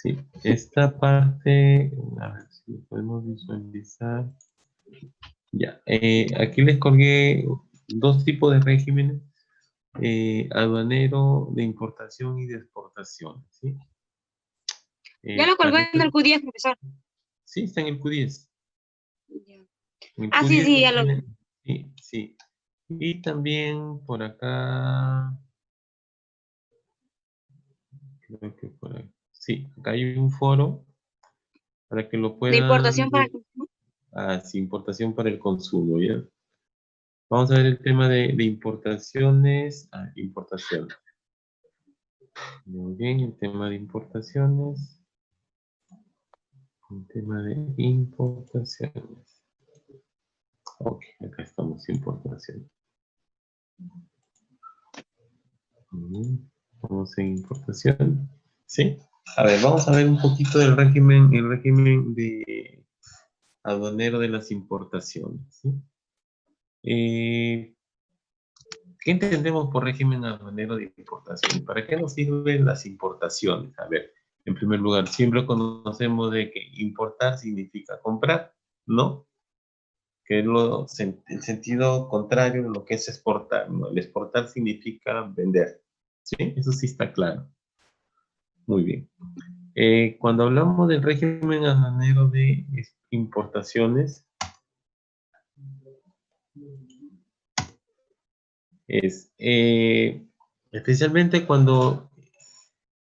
Sí, esta parte, a ver si lo podemos visualizar. Ya, aquí les colgué dos tipos de regímenes, aduanero de importación y de exportación, ¿sí? Ya lo colgó Para en el Q10, profesor. sí, está en el Q10. Ya. En el Ah, sí, Q10 sí, ya lo vi. sí, sí. Y también por acá, creo que por ahí. Sí, acá hay un foro para que lo De puedan importación para... ver. Ah, sí, importación para el consumo, ¿ya? Vamos a ver el tema de importaciones. Ah, importaciones. Muy bien, el tema de importaciones. El tema de importaciones. Ok, acá estamos, importaciones. Vamos en importación. ¿Sí? A ver, vamos a ver un poquito del régimen, el régimen de aduanero de las importaciones. ¿Sí? ¿Qué entendemos por régimen aduanero de importación? ¿Para qué nos sirven las importaciones? A ver, en primer lugar, siempre conocemos de que importar significa comprar, ¿no? Que es el sentido contrario de lo que es exportar, ¿no? El exportar significa vender, ¿sí? Eso sí está claro. Muy bien. Cuando hablamos del régimen aduanero de importaciones, es especialmente cuando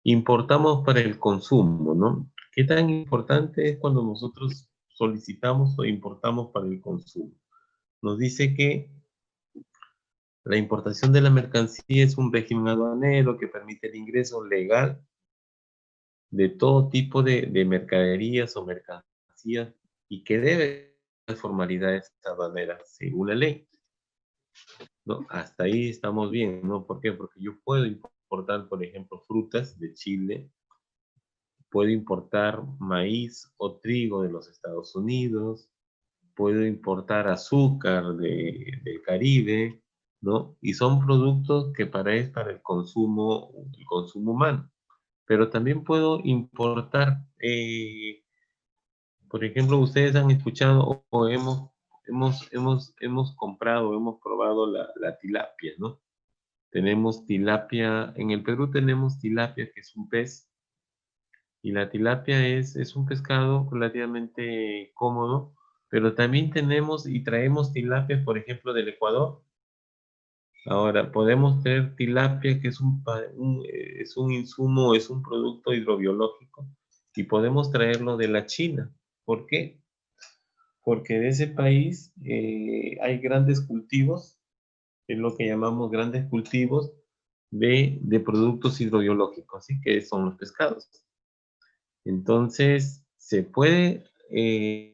importamos para el consumo, ¿no? ¿Qué tan importante es cuando nosotros solicitamos o importamos para el consumo? Nos dice que la importación de la mercancía es un régimen aduanero que permite el ingreso legal de todo tipo de mercaderías o mercancías y que debe de formalidades aduaneras según la ley, ¿no? Hasta ahí estamos bien, ¿no? ¿Por qué? Porque yo puedo importar, por ejemplo, frutas de Chile, puedo importar maíz o trigo de los Estados Unidos, puedo importar azúcar del Caribe, ¿no? Y son productos que es para el consumo humano. Pero también puedo importar, por ejemplo, ustedes han escuchado o hemos comprado, hemos probado la tilapia, ¿no? Tenemos tilapia, en el Perú tenemos tilapia, que es un pez, y la tilapia es un pescado relativamente cómodo, pero también tenemos y traemos tilapia, por ejemplo, del Ecuador. Ahora, podemos traer tilapia, que es un insumo, es un producto hidrobiológico, y podemos traerlo de la China. ¿Por qué? Porque de ese país hay grandes cultivos, es lo que llamamos grandes cultivos de productos hidrobiológicos, ¿sí? Que son los pescados. Entonces, ¿se puede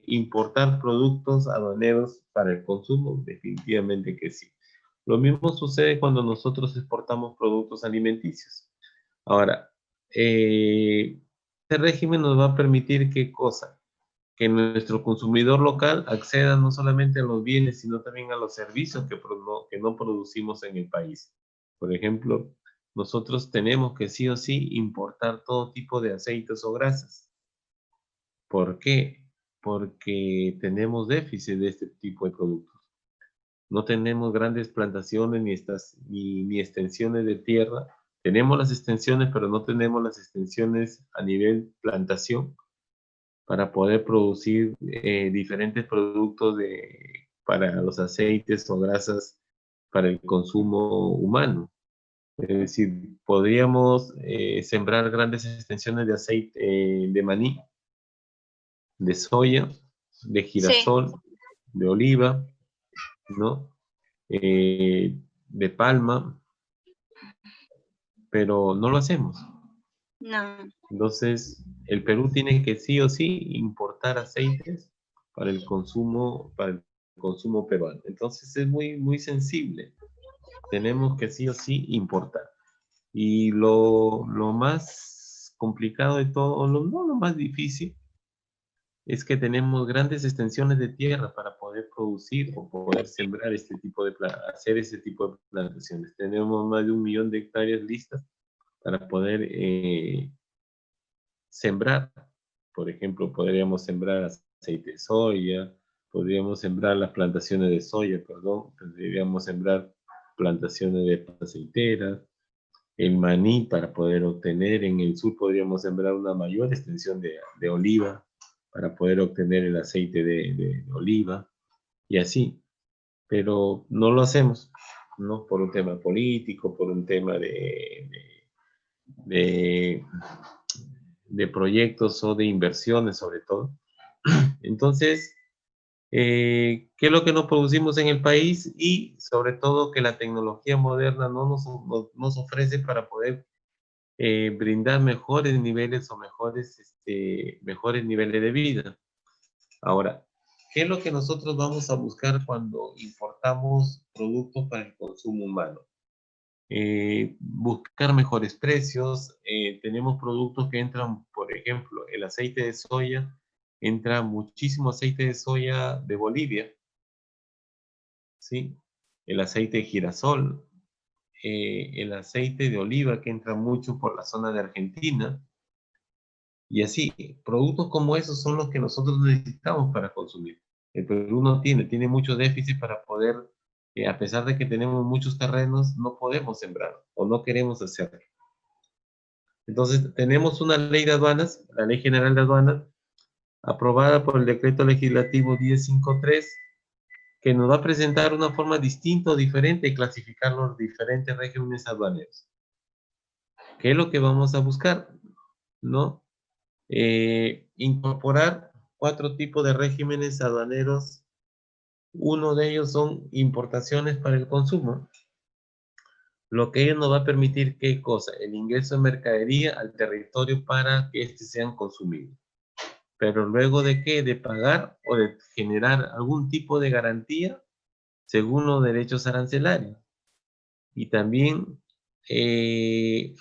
importar productos aduaneros para el consumo? Definitivamente que sí. Lo mismo sucede cuando nosotros exportamos productos alimenticios. Ahora, este régimen nos va a permitir ¿qué cosa? Que nuestro consumidor local acceda no solamente a los bienes, sino también a los servicios que no producimos en el país. Por ejemplo, nosotros tenemos que sí o sí importar todo tipo de aceites o grasas. ¿Por qué? Porque tenemos déficit de este tipo de productos. No tenemos grandes plantaciones ni extensiones de tierra. Tenemos las extensiones, pero no tenemos las extensiones a nivel plantación para poder producir diferentes productos para los aceites o grasas para el consumo humano. Es decir, podríamos sembrar grandes extensiones de aceite de maní, de soya, de Sí, girasol, de oliva, ¿no? De palma, pero no lo hacemos. no. Entonces, el Perú tiene que sí o sí importar aceites para el consumo peruano. Entonces, es muy, muy sensible. Tenemos que sí o sí importar. Y lo más complicado de todo, o no lo más difícil, es que tenemos grandes extensiones de tierra para poder producir o poder sembrar hacer este tipo de plantaciones. Tenemos más de 1 millón de hectáreas listas para poder sembrar. Por ejemplo, podríamos sembrar aceite de soya, podríamos sembrar las plantaciones de soya, perdón, podríamos sembrar plantaciones de aceiteras, el maní para poder obtener, en el sur podríamos sembrar una mayor extensión de oliva para poder obtener el aceite de oliva y así, pero no lo hacemos, ¿no? Por un tema político, por un tema de, de proyectos o de inversiones sobre todo. Entonces, qué es lo que nos producimos en el país y sobre todo que la tecnología moderna no nos ofrece para poder brindar mejores niveles o mejores niveles de vida. Ahora, ¿qué es lo que nosotros vamos a buscar cuando importamos productos para el consumo humano? Buscar mejores precios. Tenemos productos que entran, por ejemplo, el aceite de soya, entra muchísimo aceite de soya de Bolivia, ¿sí? El aceite de girasol, el aceite de oliva que entra mucho por la zona de Argentina, y así, productos como esos son los que nosotros necesitamos para consumir. El Perú no tiene mucho déficit para poder, a pesar de que tenemos muchos terrenos, no podemos sembrar o no queremos hacerlo. Entonces, tenemos una ley de aduanas, la Ley General de Aduanas, aprobada por el Decreto Legislativo 1053, que nos va a presentar una forma distinta o diferente de clasificar los diferentes regímenes aduaneros. ¿Qué es lo que vamos a buscar? ¿No? Incorporar 4 tipos de regímenes aduaneros. Uno de ellos son importaciones para el consumo. Lo que ello nos va a permitir, ¿qué cosa? El ingreso de mercadería al territorio para que estos sean consumidos. Pero luego de qué? De pagar o de generar algún tipo de garantía según los derechos arancelarios. Y también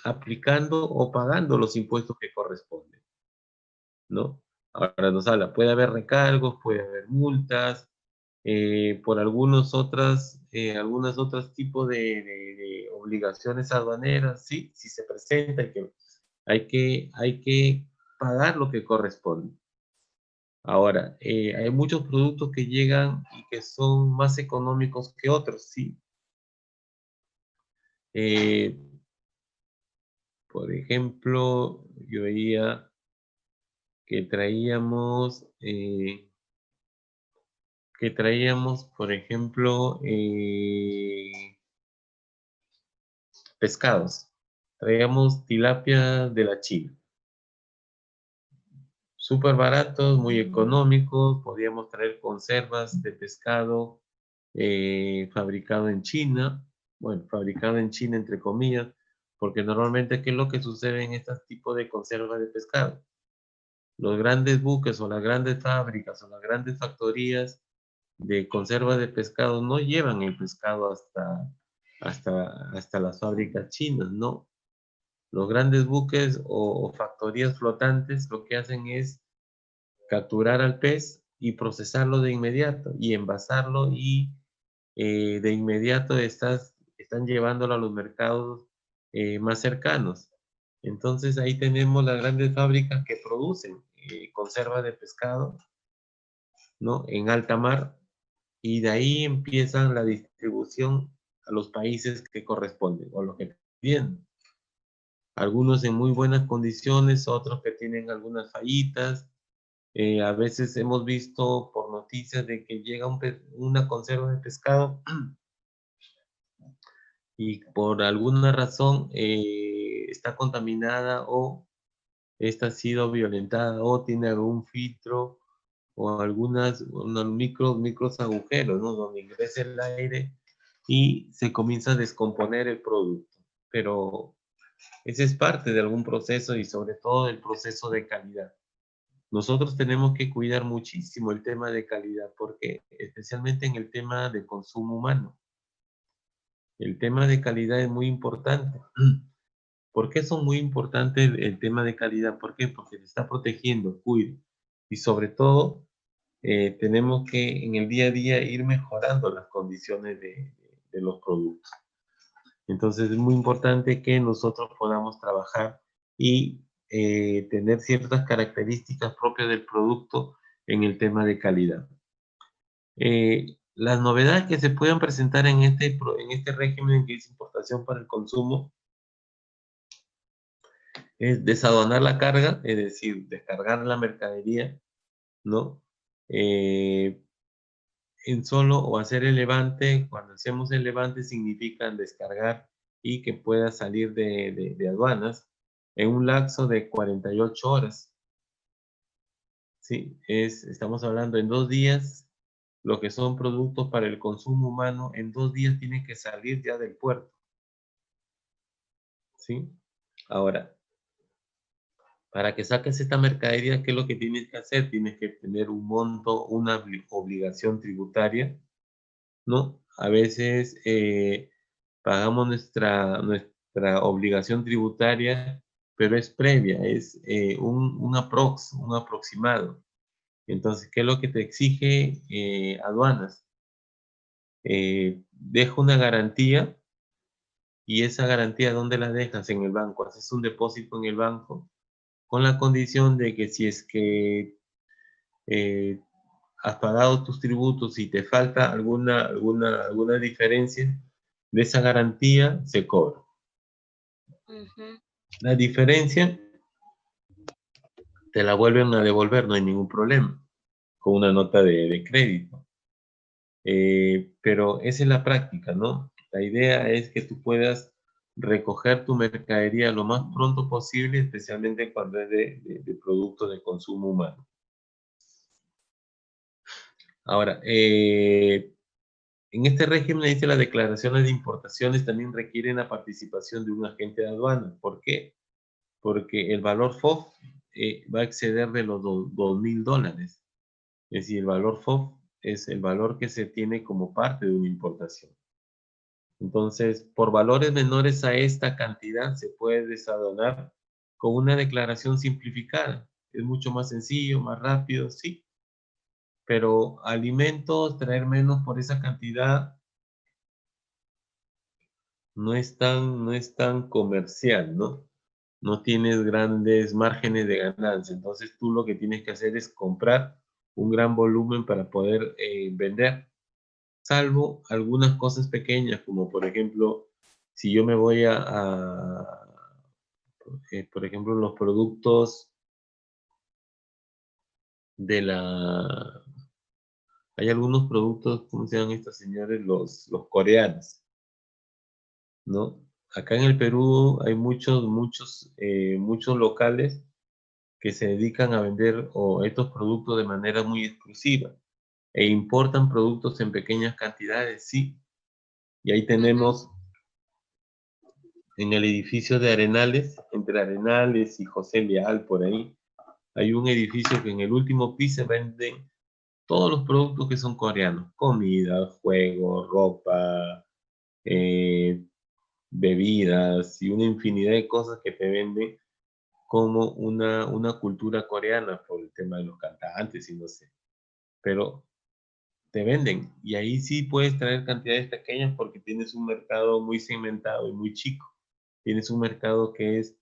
aplicando o pagando los impuestos que corresponden, ¿no? Ahora nos habla, puede haber recargos, puede haber multas, por algunas otras tipos de obligaciones aduaneras, sí, si se presenta, hay que pagar lo que corresponde. Ahora, hay muchos productos que llegan y que son más económicos que otros, sí. Eh, por ejemplo, yo veía que traíamos, por ejemplo, pescados. Traíamos tilapia de la China. Súper baratos, muy económicos. Podíamos traer conservas de pescado fabricado en China. Bueno, fabricado en China entre comillas, porque normalmente, ¿qué es lo que sucede en este tipo de conservas de pescado? Los grandes buques o las grandes fábricas o las grandes factorías de conserva de pescado no llevan el pescado hasta las fábricas chinas, no. Los grandes buques o factorías flotantes lo que hacen es capturar al pez y procesarlo de inmediato y envasarlo y de inmediato están llevándolo a los mercados más cercanos. Entonces ahí tenemos las grandes fábricas que producen conserva de pescado, ¿no? En alta mar, y de ahí empiezan la distribución a los países que corresponden o los que tienen. Algunos en muy buenas condiciones, otros que tienen algunas fallitas. A veces hemos visto por noticias de que llega una conserva de pescado y por alguna razón está contaminada o esta ha sido violentada o tiene algún filtro o unos micros agujeros, ¿no? Donde ingresa el aire y se comienza a descomponer el producto. Pero ese es parte de algún proceso y sobre todo el proceso de calidad. Nosotros tenemos que cuidar muchísimo el tema de calidad, porque especialmente en el tema de consumo humano, el tema de calidad es muy importante. ¿Por qué son muy importantes el tema de calidad? ¿Por qué? Porque se está protegiendo, cuida. Y sobre todo, tenemos que en el día a día ir mejorando las condiciones de los productos. Entonces es muy importante que nosotros podamos trabajar y tener ciertas características propias del producto en el tema de calidad. Las novedades que se puedan presentar en este régimen que es importación para el consumo es desaduanar la carga, es decir, descargar la mercadería, ¿no? En solo o hacer el levante, cuando hacemos el levante significa descargar y que pueda salir de aduanas en un lapso de 48 horas. Sí, estamos hablando en 2 días, lo que son productos para el consumo humano, en 2 días tienen que salir ya del puerto. ¿Sí? Ahora, para que saques esta mercadería, ¿qué es lo que tienes que hacer? Tienes que tener un monto, una obligación tributaria, ¿no? A veces pagamos nuestra obligación tributaria, pero es previa, es un aproximado. Entonces, ¿qué es lo que te exige aduanas? Deja una garantía y esa garantía, ¿dónde la dejas? En el banco. Haces un depósito en el banco con la condición de que si es que eh, has pagado tus tributos y te falta alguna diferencia, de esa garantía se cobra. Ujú. La diferencia te la vuelven a devolver, no hay ningún problema, con una nota de crédito. Pero esa es la práctica, ¿no? La idea es que tú puedas recoger tu mercadería lo más pronto posible, especialmente cuando es de productos de consumo humano. Ahora, en este régimen dice las declaraciones de importaciones también requieren la participación de un agente de aduana. ¿Por qué? Porque el valor FOB va a exceder de los $2,000. Es decir, el valor FOB es el valor que se tiene como parte de una importación. Entonces, por valores menores a esta cantidad se puede desaduanar con una declaración simplificada. Es mucho más sencillo, más rápido, sí. Pero alimentos, traer menos por esa cantidad no es tan comercial, ¿no? No tienes grandes márgenes de ganancia. Entonces tú lo que tienes que hacer es comprar un gran volumen para poder vender, salvo algunas cosas pequeñas, como por ejemplo, si yo me voy por ejemplo, los productos de la... Hay algunos productos, ¿cómo se llaman estos señores? Los coreanos, ¿no? Acá en el Perú hay muchos locales que se dedican a vender estos productos de manera muy exclusiva e importan productos en pequeñas cantidades, sí. Y ahí Ujú. tenemos en el edificio de Arenales, entre Arenales y José Leal, por ahí, hay un edificio que en el último piso venden todos los productos que son coreanos, comida, juegos, ropa, eh, bebidas y una infinidad de cosas que te venden como una cultura coreana por el tema de los cantantes y no sé. Pero te venden y ahí sí puedes traer cantidades pequeñas porque tienes un mercado muy segmentado y muy chico. Tienes un mercado que es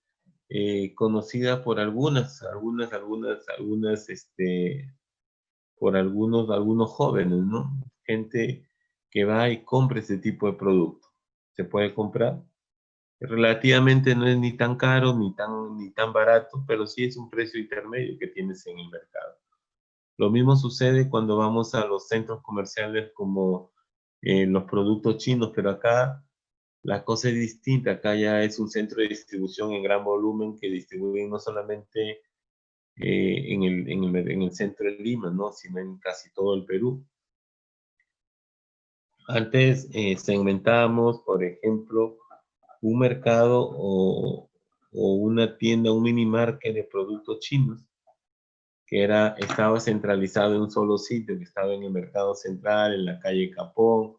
conocida por por algunos jóvenes, ¿no? Gente que va y compra ese tipo de producto. Se puede comprar. Relativamente no es ni tan caro ni tan barato, pero sí es un precio intermedio que tienes en el mercado. Lo mismo sucede cuando vamos a los centros comerciales como los productos chinos, pero acá la cosa es distinta. Acá ya es un centro de distribución en gran volumen que distribuyen no solamente en el centro de Lima, ¿no? Sino en casi todo el Perú. Antes segmentábamos, por ejemplo, un mercado o una tienda, un mini market de productos chinos que estaba centralizado en un solo sitio, que estaba en el mercado central, en la calle Capón,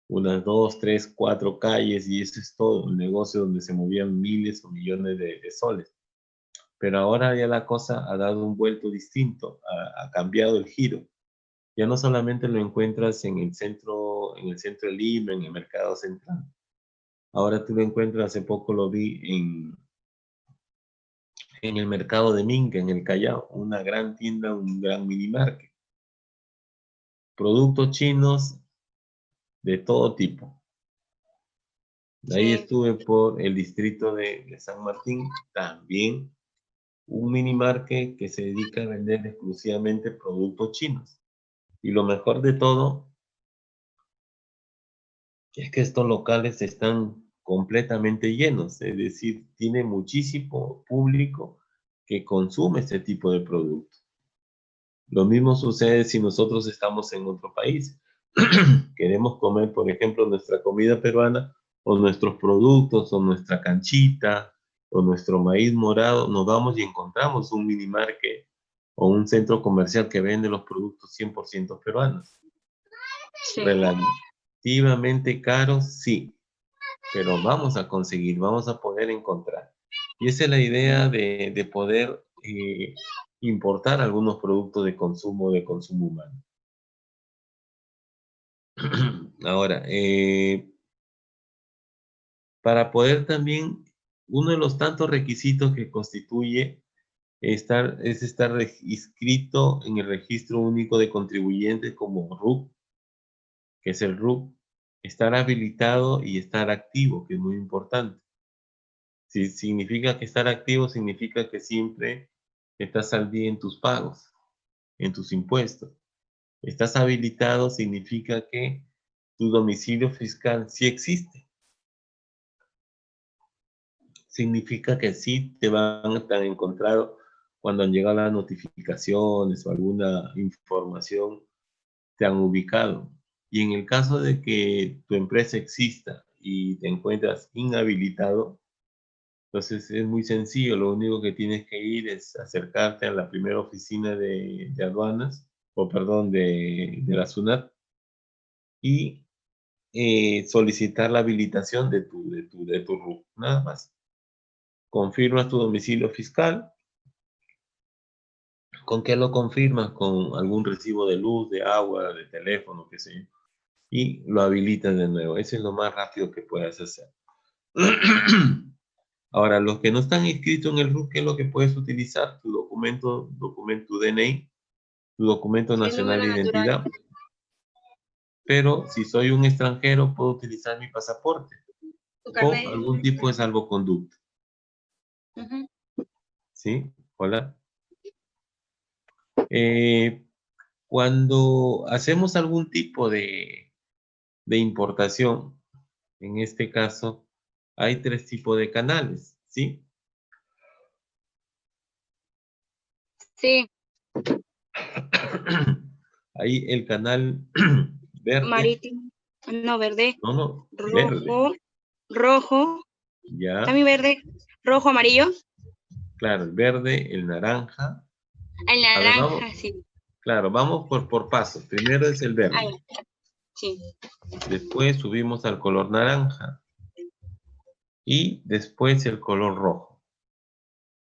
unas 2, 3, 4 calles, y eso es todo, un negocio donde se movían miles o millones de soles. Pero ahora ya la cosa ha dado un vuelto distinto, ha cambiado el giro. Ya no solamente lo encuentras en el centro de Lima, en el mercado central. Ahora tú lo encuentras, hace poco lo vi en el mercado de Minca, en el Callao, una gran tienda, un gran mini market. Productos chinos de todo tipo. De ahí Sí, estuve por el distrito de San Martín, también un mini market que se dedica a vender exclusivamente productos chinos. Y lo mejor de todo es que estos locales están completamente llenos, es decir, tiene muchísimo público que consume este tipo de productos. Lo mismo sucede si nosotros estamos en otro país. Queremos comer, por ejemplo, nuestra comida peruana o nuestros productos o nuestra canchita o nuestro maíz morado, nos vamos y encontramos un mini market o un centro comercial que vende los productos 100% peruanos. sí, Relativamente caros, sí, pero vamos a conseguir, vamos a poder encontrar. Y esa es la idea de poder importar algunos productos de consumo humano. Ahora, para poder también, uno de los tantos requisitos que constituye es estar inscrito en el Registro Único de Contribuyentes como RUC, que es el RUC, estar habilitado y estar activo, que es muy importante. Si significa que estar activo, significa que siempre estás al día en tus pagos, en tus impuestos. Estás habilitado, significa que tu domicilio fiscal sí existe. Significa que sí te van a encontrar cuando han llegado las notificaciones o alguna información, te han ubicado. Y en el caso de que tu empresa exista y te encuentras inhabilitado, entonces es muy sencillo, lo único que tienes que ir es acercarte a la primera oficina de aduanas, o perdón, de la SUNAT, y solicitar la habilitación de tu RUC, nada más. Confirmas tu domicilio fiscal. ¿Con qué lo confirmas? Con algún recibo de luz, de agua, de teléfono, qué sé yo. Y lo habilitas de nuevo. Eso es lo más rápido que puedes hacer. Ahora, los que no están inscritos en el RUC, ¿qué es lo que puedes utilizar? Tu documento DNI, tu documento sí, nacional número de natural, identidad. Pero si soy un extranjero, puedo utilizar mi pasaporte tu o carnet. algún tipo de salvoconducto. Ujú. ¿Sí? Hola. Eh, Cuando hacemos algún tipo de importación, en este caso, hay tres tipos de canales, ¿sí? Sí, Hay el canal verde, marítimo, no, verde, no, no, verde, rojo, rojo, ya, también verde, rojo, amarillo, claro, el verde, el naranja. el A ver, vamos, naranja, sí. claro, vamos por pasos. Primero es el Ah, verde, ya, sí, después subimos al color naranja y después el color rojo.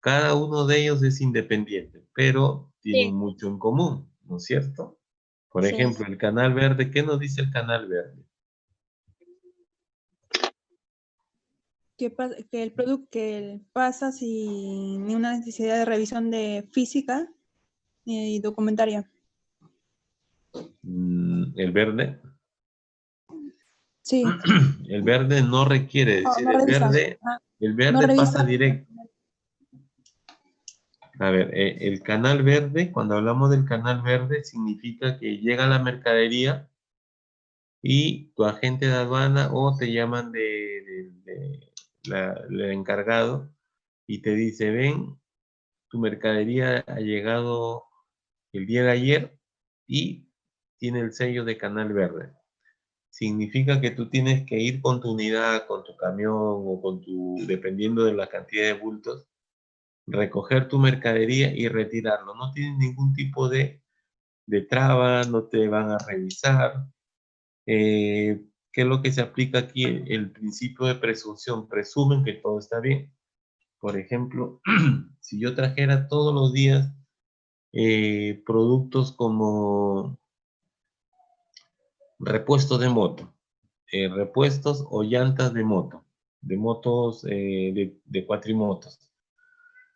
Cada uno de ellos es independiente, pero tienen sí, mucho en común, ¿no es cierto? Por sí. ejemplo, el canal verde, ¿qué nos dice el canal verde? Que el producto pasa sin ninguna necesidad de revisión de física y documentaria. El verde. Sí, El verde no requiere, es no, decir, no el revisa. verde, Ajá. el No verde revisa. pasa directo. A ver, el canal verde, cuando hablamos del canal verde, significa que llega la mercadería y tu agente de aduana o te llaman el encargado y te dice, ven, tu mercadería ha llegado el día de ayer y tiene el sello de canal verde. Significa que tú tienes que ir con tu unidad, con tu camión o dependiendo de la cantidad de bultos, recoger tu mercadería y retirarlo. No tienes ningún tipo de traba, no te van a revisar. ¿Qué es lo que se aplica aquí? El principio de presunción. Presumen que todo está bien. Por ejemplo, si yo trajera todos los días productos como repuestos de moto, repuestos o llantas de moto, de motos, de cuatrimotos.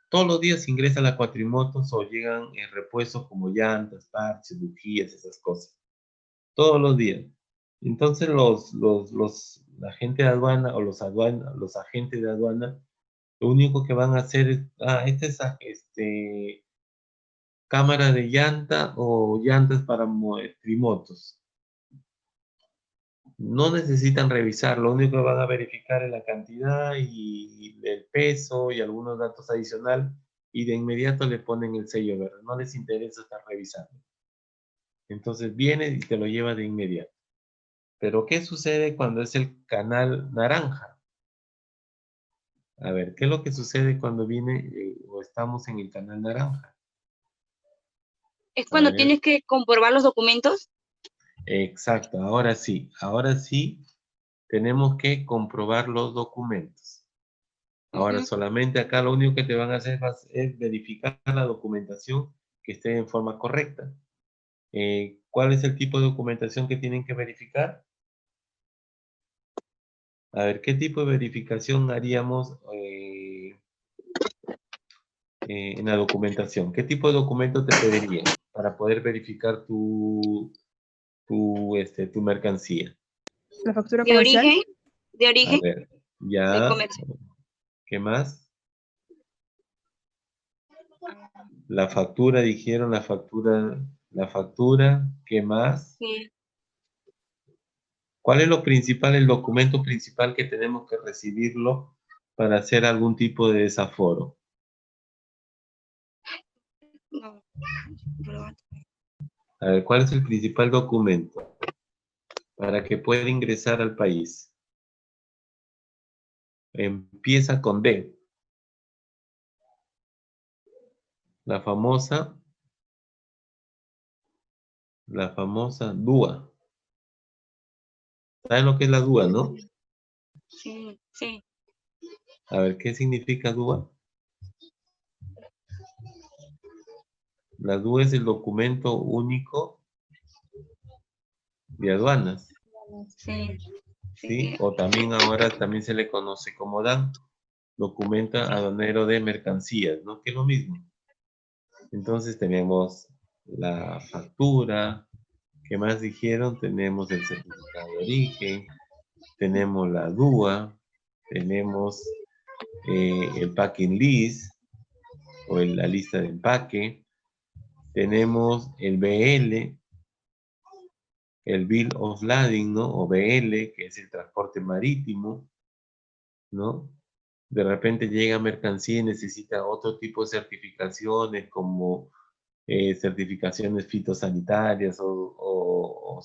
todos los días ingresan las cuatrimotos o llegan repuestos como llantas, parches, bujías, esas cosas. Todos los días. Entonces la gente de aduana o los agentes de aduana, lo único que van a hacer es, esta es cámara de llanta o llantas para trimotos. No necesitan revisar, lo único que van a verificar es la cantidad y el peso y algunos datos adicionales y de inmediato le ponen el sello verde. No les interesa estar revisando. Entonces viene y te lo lleva de inmediato. Pero ¿qué sucede cuando es el canal naranja? A ver, ¿qué es lo que sucede cuando viene o estamos en el canal naranja? Es A cuando ver, tienes que comprobar los documentos. exacto, ahora sí tenemos que comprobar los documentos. Ahora, Ujú. solamente acá lo único que te van a hacer es verificar la documentación que esté en forma correcta. ¿Cuál es el tipo de documentación que tienen que verificar? A ver, ¿qué tipo de verificación haríamos en la documentación? ¿Qué tipo de documento te pedirían para poder verificar tu mercancía? La factura De comercial. origen, de A origen, ver, de ya, comercio. ¿qué más? La factura, dijeron, la factura, ¿qué más? Sí. ¿Cuál es lo principal, el documento principal que tenemos que recibirlo para hacer algún tipo de desaforo? No, perdón. A ver, ¿cuál es el principal documento para que pueda ingresar al país? Empieza con D. La famosa DUA. ¿Saben lo que es la DUA, no? Sí, sí. A ver, ¿qué significa DUA? La DUA es el documento único de aduanas, Sí, ¿sí? sí. O también ahora también se le conoce como DAN, documento aduanero de mercancías, ¿no? Que es lo mismo. Entonces tenemos la factura, ¿qué más dijeron? Tenemos el certificado de origen, tenemos la DUA, tenemos el packing list o la lista de empaque, tenemos el BL, el Bill of Lading, ¿no? O BL, que es el transporte marítimo, ¿no? De repente llega mercancía y necesita otro tipo de certificaciones como certificaciones fitosanitarias o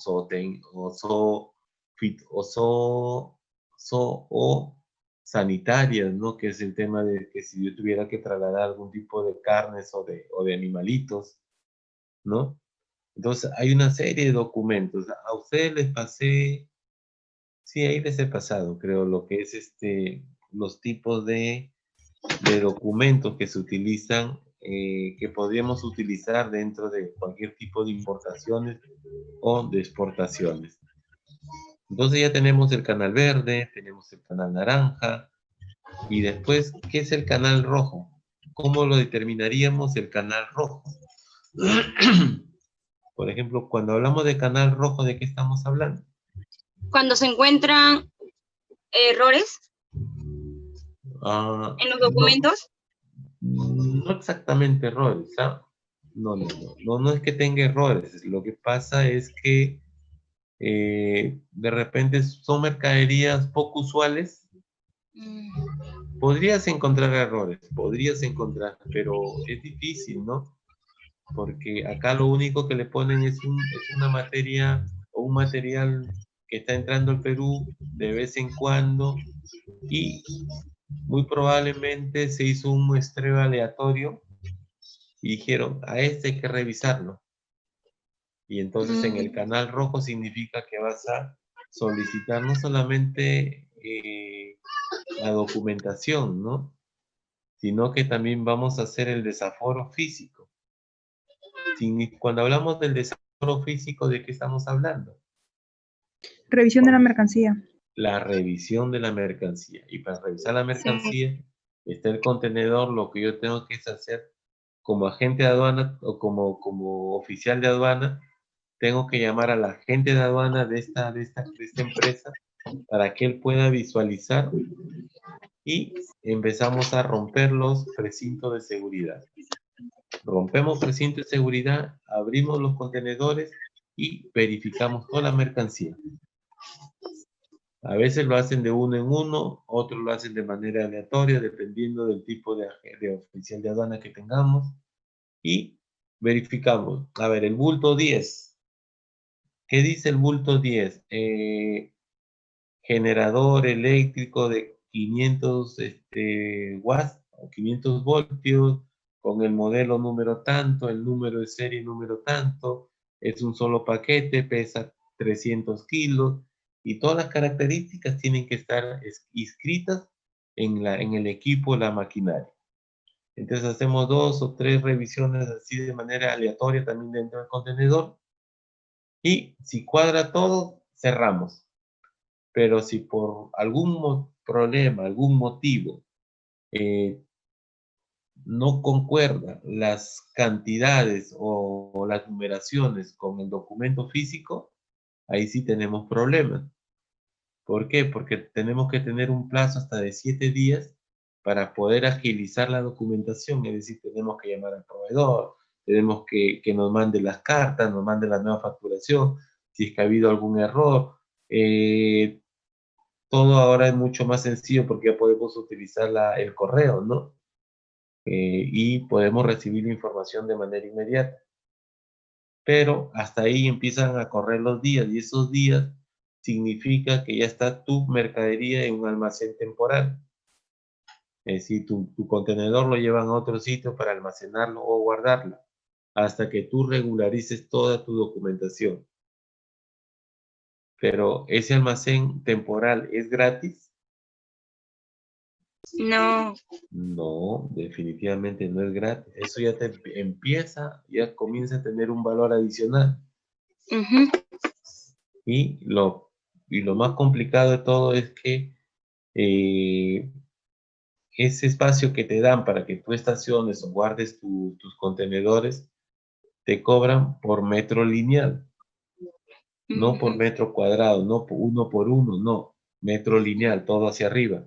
sanitarias, ¿no? Que es el tema de que si yo tuviera que trasladar algún tipo de carnes o de animalitos, ¿no? Entonces hay una serie de documentos. A ustedes les pasé, sí, ahí les he pasado, creo, lo que es los tipos de documentos que se utilizan, que podríamos utilizar dentro de cualquier tipo de importaciones o de exportaciones. Entonces ya tenemos el canal verde, tenemos el canal naranja, y después, ¿qué es el canal rojo? ¿Cómo lo determinaríamos el canal rojo? Por ejemplo, cuando hablamos de canal rojo, ¿de qué estamos hablando? Cuando se encuentran errores en los No, documentos. no exactamente errores, ¿ah? No es que tenga errores, lo que pasa es que de repente son mercaderías poco usuales. Podrías encontrar errores, pero es difícil, ¿no? Porque acá lo único que le ponen es una materia o un material que está entrando al Perú de vez en cuando y muy probablemente se hizo un muestreo aleatorio y dijeron, a este hay que revisarlo. Y entonces en el canal rojo significa que vas a solicitar no solamente la documentación, ¿no? Sino que también vamos a hacer el desaforo físico. Cuando hablamos del desaforo físico, ¿de qué estamos hablando? Revisión de la mercancía. La revisión de la mercancía. Y para revisar la Sí. mercancía está el contenedor, lo que yo tengo que es hacer como agente de aduana o como oficial de aduana, tengo que llamar al agente de aduana de esta empresa para que él pueda visualizar y empezamos a romper los precintos de seguridad. Rompemos precintos de seguridad, abrimos los contenedores y verificamos toda la mercancía. A veces lo hacen de uno en uno, otros lo hacen de manera aleatoria, dependiendo del tipo de oficial de aduana que tengamos. Y verificamos. A ver, el bulto 10. ¿Qué dice el bulto 10? Generador eléctrico de 500 watts o 500 voltios, con el modelo número tanto, el número de serie número tanto, es un solo paquete, pesa 300 kilos, y todas las características tienen que estar inscritas en el equipo, la maquinaria. Entonces hacemos 2 o 3 revisiones así de manera aleatoria también dentro del contenedor, y si cuadra todo, cerramos. Pero si por algún problema, algún motivo, no concuerdan las cantidades o las numeraciones con el documento físico, ahí sí tenemos problemas. ¿Por qué? Porque tenemos que tener un plazo hasta de 7 días para poder agilizar la documentación, es decir, tenemos que llamar al proveedor, tenemos que nos mande las cartas, nos mande la nueva facturación, si es que ha habido algún error. Todo ahora es mucho más sencillo porque ya podemos utilizar el correo, ¿no? Y podemos recibir la información de manera inmediata. Pero hasta ahí empiezan a correr los días, y esos días significa que ya está tu mercadería en un almacén temporal. Es decir, tu contenedor lo llevan a otro sitio para almacenarlo o guardarlo, hasta que tú regularices toda tu documentación. Pero ese almacén temporal es gratis. No. No, definitivamente no es gratis. Eso ya ya comienza a tener un valor adicional. Ujú. Y lo más complicado de todo es que ese espacio que te dan para que tú estaciones o guardes tus contenedores, te cobran por metro lineal, no por Ujú. metro cuadrado, no por uno, no, metro lineal, todo hacia arriba.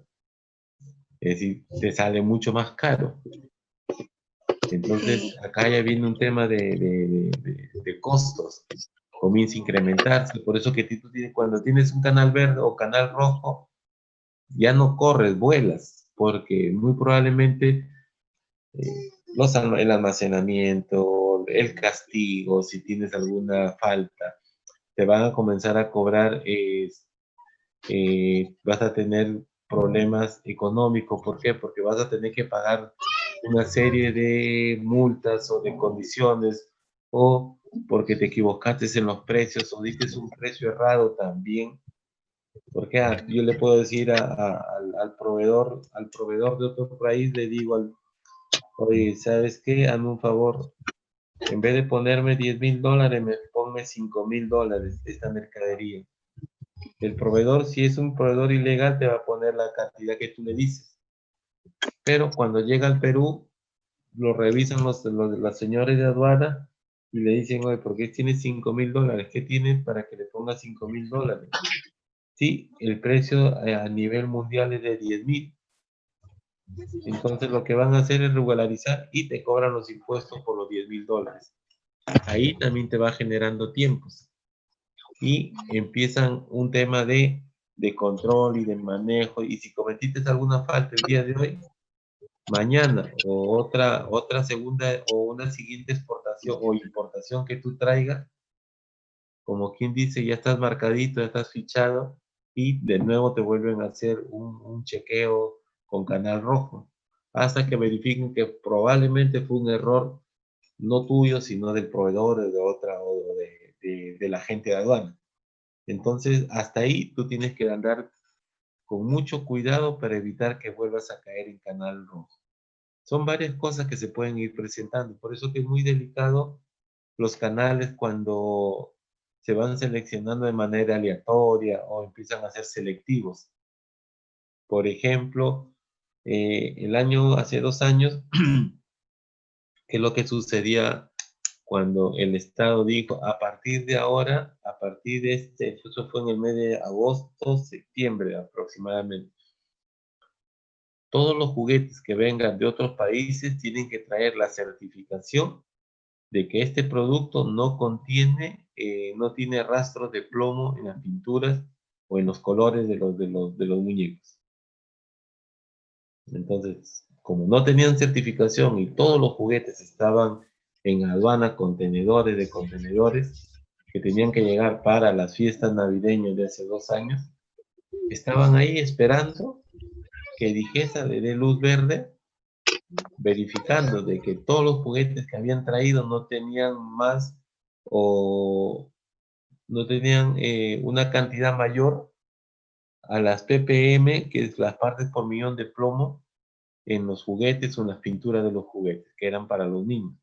Es decir, te sale mucho más caro. Entonces, Sí. acá ya viene un tema de costos, comienza a incrementarse. Por eso que tú cuando tienes un canal verde o canal rojo, ya no corres, vuelas, porque muy probablemente el almacenamiento, el castigo, si tienes alguna falta, te van a comenzar a cobrar, vas a tener problemas económicos. ¿Por qué? Porque vas a tener que pagar una serie de multas o de condiciones, o porque te equivocaste en los precios o diste un precio errado también. Porque yo le puedo decir al proveedor de otro país, le digo, oye, ¿sabes qué? Hazme un favor, en vez de ponerme $10,000, ponme $5,000 de esta mercadería. El proveedor, si es un proveedor ilegal, te va a poner la cantidad que tú le dices. Pero cuando llega al Perú, lo revisan las señores de aduana y le dicen, oye, ¿por qué tiene $5,000? ¿Qué tiene para que le ponga $5,000? Sí, el precio a nivel mundial es de 10,000. Entonces lo que van a hacer es regularizar y te cobran los impuestos por los $10,000. Ahí también te va generando tiempos. Y empiezan un tema de control y de manejo. Y si cometiste alguna falta el día de hoy, mañana o otra segunda o una siguiente exportación o importación que tú traigas, como quien dice, ya estás marcadito, ya estás fichado, y de nuevo te vuelven a hacer un chequeo con canal rojo, hasta que verifiquen que probablemente fue un error no tuyo, sino del proveedor o de otra o de la gente de aduana. Entonces, hasta ahí tú tienes que andar con mucho cuidado para evitar que vuelvas a caer en canal rojo. Son varias cosas que se pueden ir presentando, por eso que es muy delicado los canales cuando se van seleccionando de manera aleatoria o empiezan a ser selectivos. Por ejemplo, hace 2 años, ¿qué es lo que sucedía cuando el Estado dijo, a partir de ahora, a partir de eso fue en el mes de agosto, septiembre aproximadamente, todos los juguetes que vengan de otros países tienen que traer la certificación de que este producto no tiene rastros de plomo en las pinturas o en los colores de los muñecos. Entonces, como no tenían certificación y todos los juguetes estaban en aduana, contenedores de contenedores, que tenían que llegar para las fiestas navideñas de hace 2 años, estaban ahí esperando que Digesa le dé luz verde, verificando de que todos los juguetes que habían traído no tenían más o no tenían una cantidad mayor a las ppm, que es las partes por millón de plomo, en los juguetes o en las pinturas de los juguetes, que eran para los niños.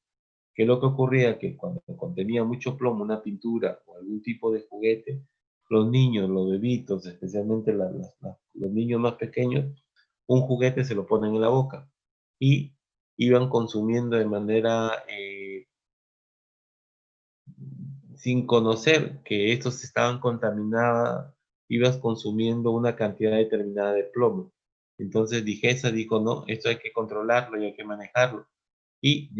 ¿Qué es lo que ocurría? Que cuando contenía mucho plomo una pintura o algún tipo de juguete, los niños, los bebitos, especialmente los niños más pequeños, un juguete se lo ponen en la boca y iban consumiendo de manera sin conocer que estos estaban contaminados, ibas consumiendo una cantidad determinada de plomo. Entonces Digesa dijo, no, esto hay que controlarlo y hay que manejarlo. Y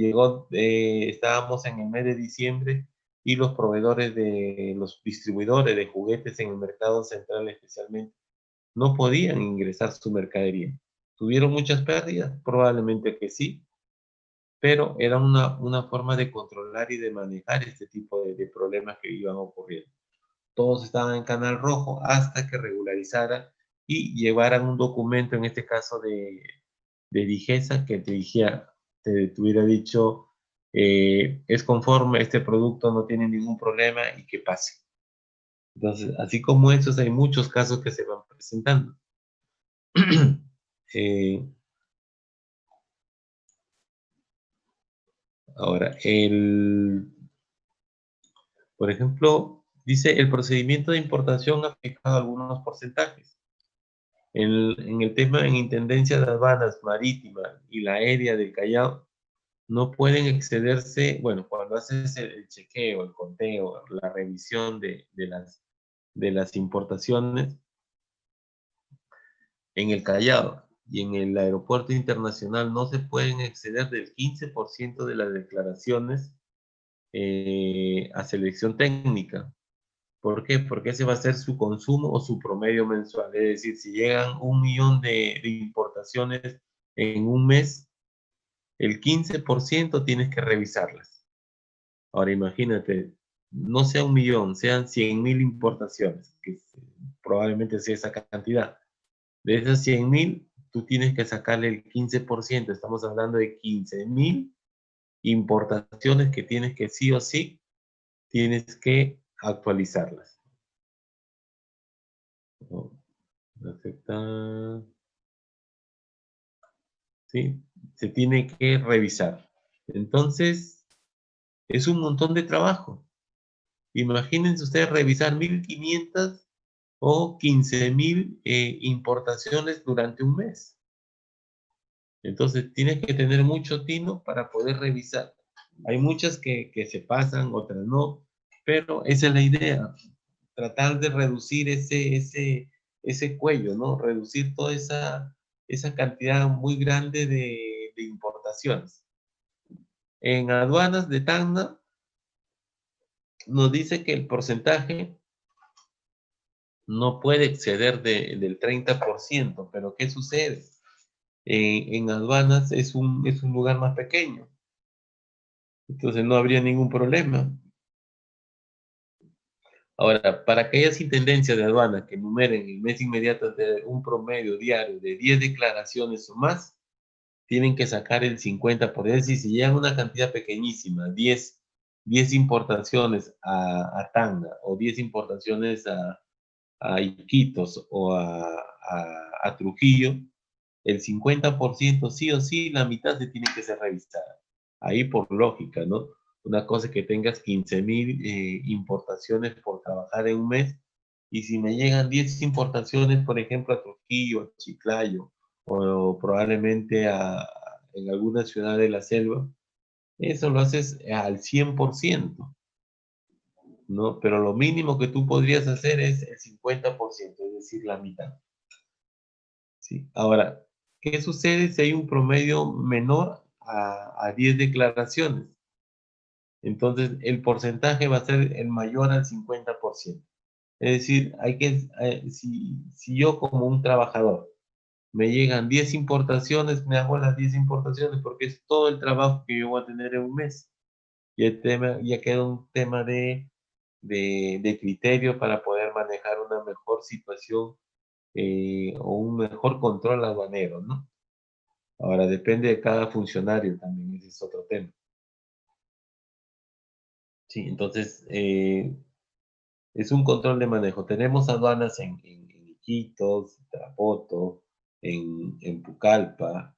estábamos en el mes de diciembre y los los distribuidores de juguetes en el mercado central especialmente, no podían ingresar su mercadería. ¿Tuvieron muchas pérdidas? Probablemente que sí, pero era una forma de controlar y de manejar este tipo de problemas que iban ocurriendo. Todos estaban en canal rojo hasta que regularizara y llevaran un documento, en este caso de Digesa, que te hubiera dicho, es conforme, este producto no tiene ningún problema y que pase. Entonces, así como estos, hay muchos casos que se van presentando. Ahora, por ejemplo, dice, el procedimiento de importación ha fijado algunos porcentajes. En el tema en Intendencia de Aduanas Marítimas y la Aérea del Callao, no pueden excederse, bueno, cuando haces el chequeo, el conteo, la revisión de las importaciones en el Callao y en el aeropuerto internacional, no se pueden exceder del 15% de las declaraciones a selección técnica. ¿Por qué? Porque ese va a ser su consumo o su promedio mensual. Es decir, si llegan 1 millón de importaciones en un mes, el 15% tienes que revisarlas. Ahora imagínate, no sea 1 millón, sean 100.000 importaciones, que probablemente sea esa cantidad. De esas 100.000, tú tienes que sacarle el 15%. Estamos hablando de 15.000 importaciones que tienes que sí o sí, tienes que actualizarlas. Aceptar. ¿Sí? Se tiene que revisar. Entonces, es un montón de trabajo. Imagínense ustedes revisar 1.500 o 15.000 importaciones durante un mes. Entonces, tienes que tener mucho tino para poder revisar. Hay muchas que se pasan, otras no, pero esa es la idea. Tratar de reducir ese cuello, ¿no? Reducir toda esa cantidad muy grande de importaciones. En aduanas de Tacna nos dice que el porcentaje no puede exceder del 30%, pero ¿qué sucede? En aduanas es un lugar más pequeño, entonces no habría ningún problema. Ahora, para aquellas intendencias de aduanas que numeren el mes inmediato de un promedio diario de 10 declaraciones o más, tienen que sacar el 50%. Por decir, si llegan una cantidad pequeñísima, 10 importaciones a Tacna o 10 importaciones a Iquitos o a Trujillo, el 50% sí o sí, la mitad se tiene que ser revisada. Ahí por lógica, ¿no? Una cosa es que tengas 15.000 importaciones por trabajar en un mes, y si me llegan 10 importaciones, por ejemplo, a Trujillo, a Chiclayo o probablemente en alguna ciudad de la selva, eso lo haces al 100%, ¿no? Pero lo mínimo que tú podrías hacer es el 50%, es decir, la mitad. ¿Sí? Ahora, ¿qué sucede si hay un promedio menor a 10 declaraciones? Entonces, el porcentaje va a ser el mayor al 50%. Es decir, si yo como un trabajador me llegan 10 importaciones, me hago las 10 importaciones porque es todo el trabajo que yo voy a tener en un mes. Y el tema, ya queda un tema de criterio para poder manejar una mejor situación o un mejor control aduanero, ¿no? Ahora, depende de cada funcionario también, ese es otro tema. Sí, entonces, es un control de manejo. Tenemos aduanas en Iquitos, Tarapoto, en Pucallpa,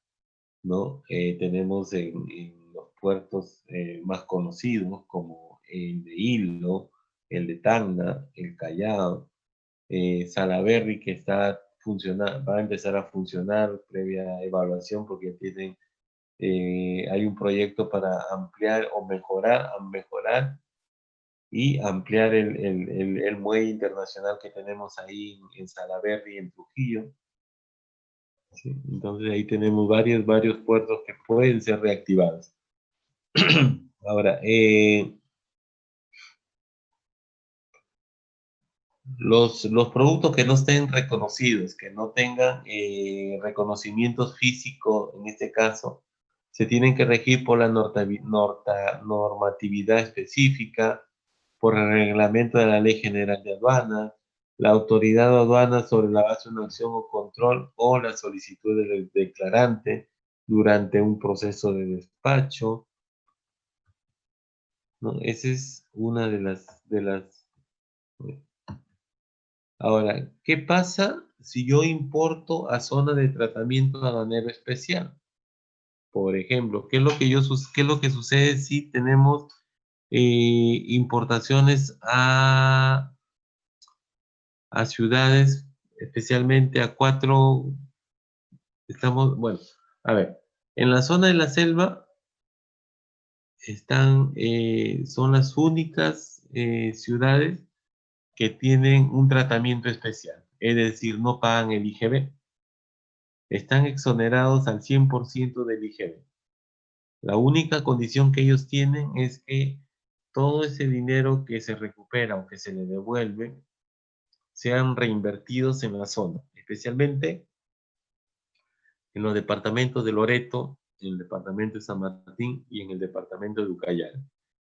¿no? Tenemos en los puertos más conocidos como el de Hilo, el de Tacna, el Callao, Salaberry que va a empezar a funcionar previa evaluación porque hay un proyecto para ampliar o mejorar y ampliar el muelle internacional que tenemos ahí en Salaberry, en Trujillo. ¿Sí? Entonces ahí tenemos varios puertos que pueden ser reactivados. Ahora, los productos que no estén reconocidos, que no tengan reconocimientos físicos, en este caso, se tienen que regir por la normatividad específica, por el reglamento de la Ley General de Aduanas, la autoridad de aduanas sobre la base de una acción o control o la solicitud del declarante durante un proceso de despacho, ¿no? Esa es una de las. Ahora, ¿qué pasa si yo importo a zona de tratamiento aduanero especial? Por ejemplo, ¿qué es lo que sucede si tenemos importaciones a ciudades, especialmente a bueno, a ver, en la zona de la selva son las únicas ciudades que tienen un tratamiento especial, es decir, no pagan el IGB, están exonerados al 100% del IGB. La única condición que ellos tienen es que todo ese dinero que se recupera o que se le devuelve sean reinvertidos en la zona, especialmente en los departamentos de Loreto, en el departamento de San Martín y en el departamento de Ucayali.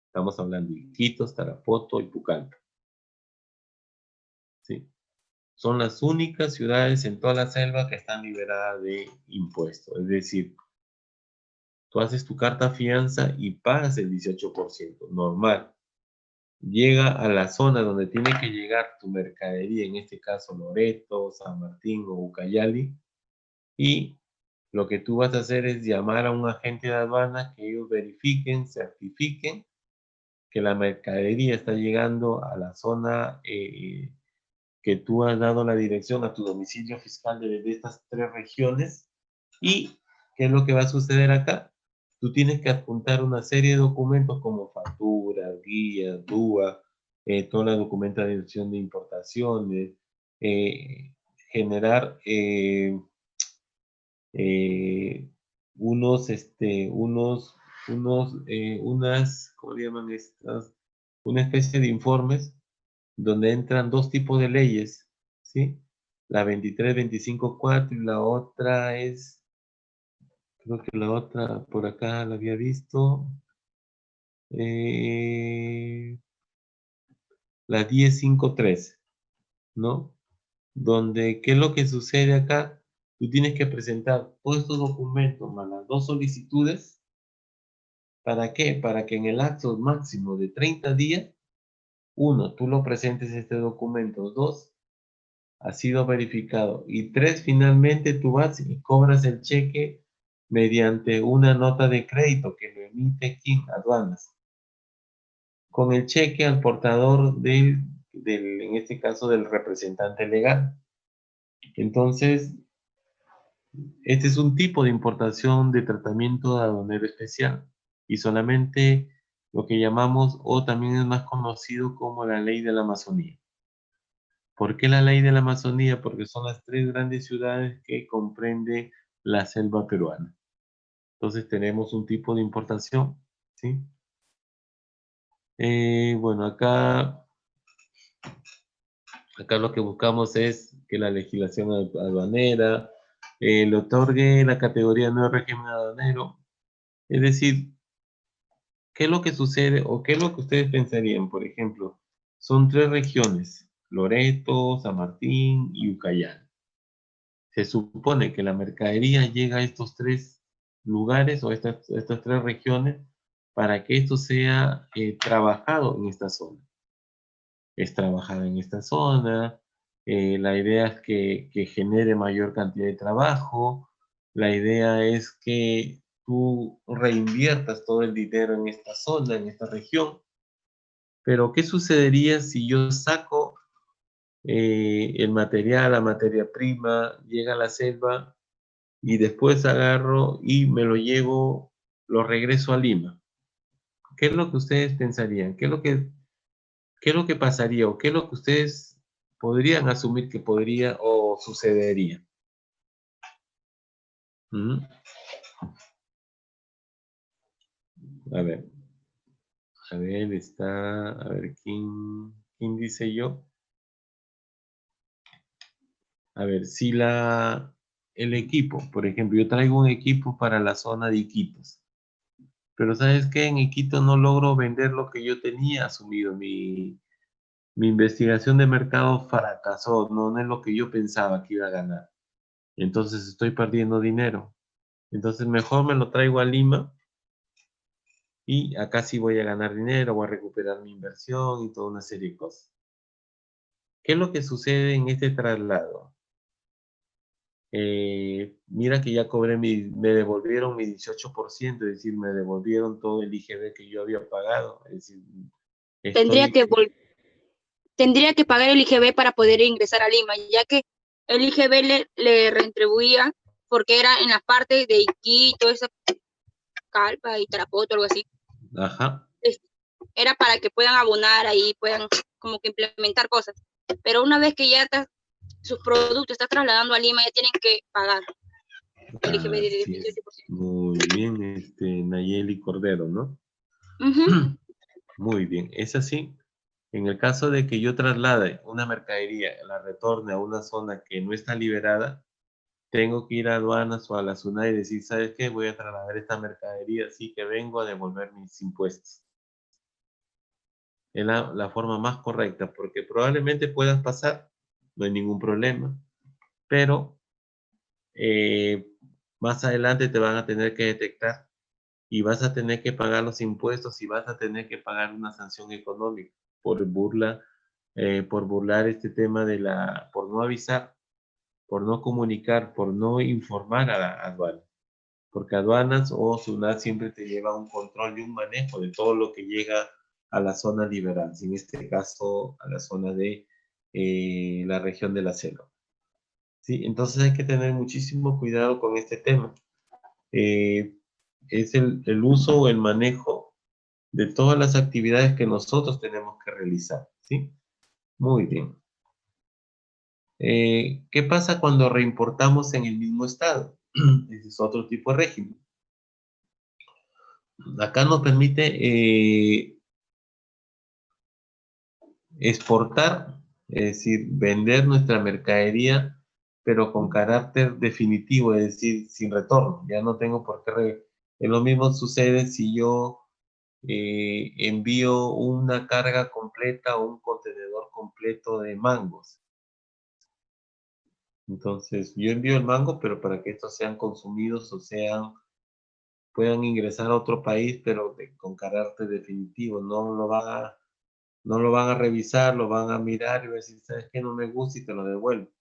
Estamos hablando de Iquitos, Tarapoto y Pucallpa. ¿Sí? Son las únicas ciudades en toda la selva que están liberadas de impuestos. Es decir, tú haces tu carta fianza y pagas el 18%, normal. Llega a la zona donde tiene que llegar tu mercadería, en este caso Loreto, San Martín o Ucayali, y lo que tú vas a hacer es llamar a un agente de aduana que ellos verifiquen, certifiquen que la mercadería está llegando a la zona que tú has dado la dirección a tu domicilio fiscal de estas 3 regiones. ¿Y qué es lo que va a suceder acá? Tú tienes que adjuntar una serie de documentos como facturas, guías, DUA, toda la documentación de importaciones, eh, generar ¿cómo le llaman estas? Una especie de informes donde entran dos tipos de leyes, ¿sí? La 23-25-4 y la otra creo que la otra por acá la había visto, eh, la 10-5-3, ¿no? Donde, ¿qué es lo que sucede acá? Tú tienes que presentar todos estos documentos más las dos solicitudes. ¿Para qué? Para que en el lapso máximo de 30 días, uno, tú lo presentes este documento, dos, ha sido verificado, y tres, finalmente tú vas y cobras el cheque mediante una nota de crédito que lo emite ¿quién? Aduanas. Con el cheque al portador en este caso, del representante legal. Entonces, Este es un tipo de importación de tratamiento aduanero especial y solamente lo que llamamos, o también es más conocido como la ley de la Amazonía. ¿Por qué la ley de la Amazonía? Porque son las 3 grandes ciudades que comprende la selva peruana. Entonces tenemos un tipo de importación, ¿sí? Bueno, acá lo que buscamos es que la legislación aduanera le otorgue la categoría de nuevo régimen aduanero. Es decir, ¿qué es lo que sucede o qué es lo que ustedes pensarían? Por ejemplo, son 3 regiones, Loreto, San Martín y Ucayali. Se supone que la mercadería llega a estos 3 lugares o estas 3 regiones para que esto sea trabajado en esta zona. Es trabajado en esta zona, la idea es que genere mayor cantidad de trabajo, la idea es que tú reinviertas todo el dinero en esta zona, en esta región, pero ¿qué sucedería si yo saco el material, la materia prima, llega a la selva y después agarro y me lo llevo, lo regreso a Lima? ¿Qué es lo que ustedes pensarían? ¿Qué es lo que pasaría o qué es lo que ustedes podrían asumir que podría o sucedería? ¿Mm? A ver, a ver, ¿quién dice yo? A ver, si el equipo, por ejemplo, yo traigo un equipo para la zona de Iquitos, pero ¿sabes qué? En Iquitos no logro vender lo que yo tenía asumido, mi investigación de mercado fracasó, no es lo que yo pensaba que iba a ganar. Entonces estoy perdiendo dinero. Entonces mejor me lo traigo a Lima y acá sí voy a ganar dinero, voy a recuperar mi inversión y toda una serie de cosas. ¿Qué es lo que sucede en este traslado? Mira que ya cobré me devolvieron mi 18%, es decir, me devolvieron todo el IGB que yo había pagado. Es decir, Tendría estoy, que, tendría que pagar el IGB para poder ingresar a Lima, ya que el IGB le retribuía porque era en las partes de Iquito, esa Calpa y Tarapoto, algo así. ajá, Era para que puedan abonar ahí, puedan como que implementar cosas. Pero una vez que ya sus productos están trasladando a Lima, ya tienen que pagar el IGB de así es. 18%. Muy bien, Nayeli Cordero, ¿no? Ujú. Muy bien, es así. En el caso de que yo traslade una mercadería, la retorne a una zona que no está liberada, tengo que ir a aduanas o a la SUNAT y decir, ¿sabes qué? Voy a trasladar esta mercadería, así que vengo a devolver mis impuestos. Es la forma más correcta, porque probablemente puedas pasar, no hay ningún problema, pero más adelante te van a tener que detectar y vas a tener que pagar los impuestos y vas a tener que pagar una sanción económica por burlar este tema por no avisar, por no comunicar, por no informar a la aduana. Porque aduanas o SUNAT siempre te lleva un control y un manejo de todo lo que llega a la zona liberal, en este caso a la zona de la región de la selva. ¿Sí? Entonces hay que tener muchísimo cuidado con este tema. Es el uso o el manejo de todas las actividades que nosotros tenemos que realizar. ¿Sí? Muy bien. ¿Qué pasa cuando reimportamos en el mismo estado? Ese es otro tipo de régimen. Acá nos permite exportar, es decir, vender nuestra mercadería, pero con carácter definitivo, es decir, sin retorno. Ya no tengo por qué. Lo mismo sucede si yo envío una carga completa o un contenedor completo de mangos. Entonces, yo envío el mango, pero para que estos sean consumidos o puedan ingresar a otro país, pero con carácter definitivo. No lo van a revisar, lo van a mirar y van a decir, ¿sabes qué? No me gusta y te lo devuelvo.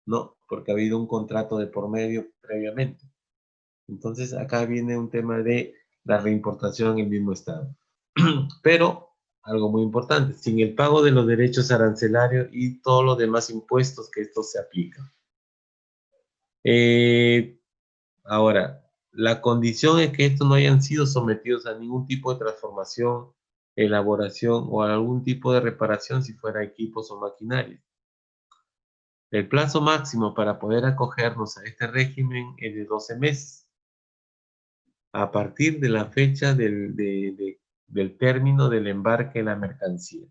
No, porque ha habido un contrato de por medio previamente. Entonces, acá viene un tema de la reimportación en el mismo estado. Pero, algo muy importante, sin el pago de los derechos arancelarios y todos los demás impuestos que estos se aplican. Ahora, la condición es que estos no hayan sido sometidos a ningún tipo de transformación, elaboración o a algún tipo de reparación si fuera equipos o maquinaria. El plazo máximo para poder acogernos a este régimen es de 12 meses, a partir de la fecha del término del embarque de la mercancía.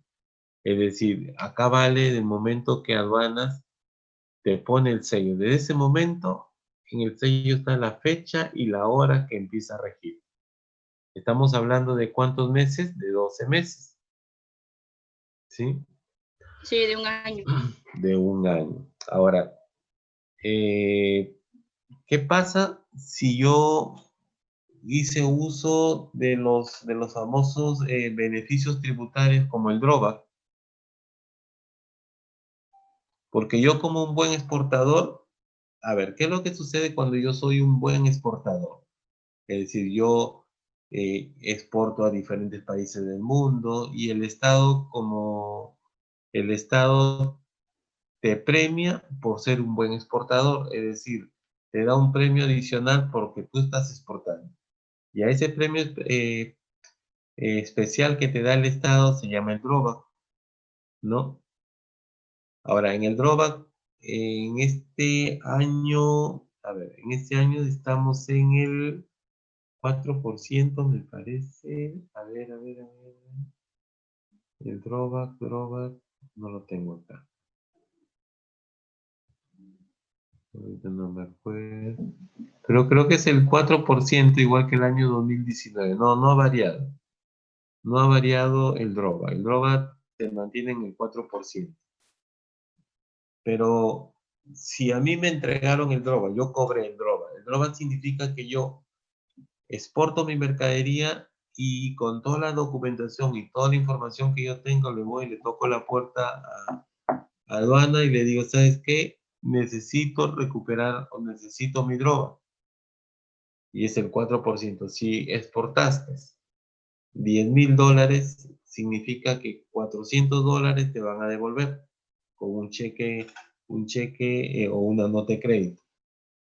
Es decir, acá vale del momento que aduanas te pone el sello. Desde ese momento, en el sello está la fecha y la hora que empieza a regir. Estamos hablando de ¿cuántos meses? De 12 meses. ¿Sí? Sí, de un año. De un año. Ahora, ¿qué pasa si yo hice uso de los famosos beneficios tributarios como el drawback? Porque yo como un buen exportador, a ver, ¿qué es lo que sucede cuando yo soy un buen exportador? Es decir, yo exporto a diferentes países del mundo y el Estado te premia por ser un buen exportador, es decir, te da un premio adicional porque tú estás exportando. Y a ese premio especial que te da el Estado se llama el drawback, ¿no? Ahora, en el drawback, en este año, a ver, en este año estamos en el 4% me parece. A ver, a ver, a ver. El drawback, no lo tengo acá. Ahorita no me acuerdo. Pero creo que es el 4%, igual que el año 2019. No, no ha variado. No ha variado el drawback. El drawback se mantiene en el 4%. Pero si a mí me entregaron el drawback, yo cobré el drawback. El drawback significa que yo exporto mi mercadería y con toda la documentación y toda la información que yo tengo, le voy y le toco la puerta a aduana y le digo, ¿sabes qué? Necesito recuperar o necesito mi droga. Y es el 4%. Si exportaste $10,000, significa que $400 te van a devolver con un cheque o una nota de crédito.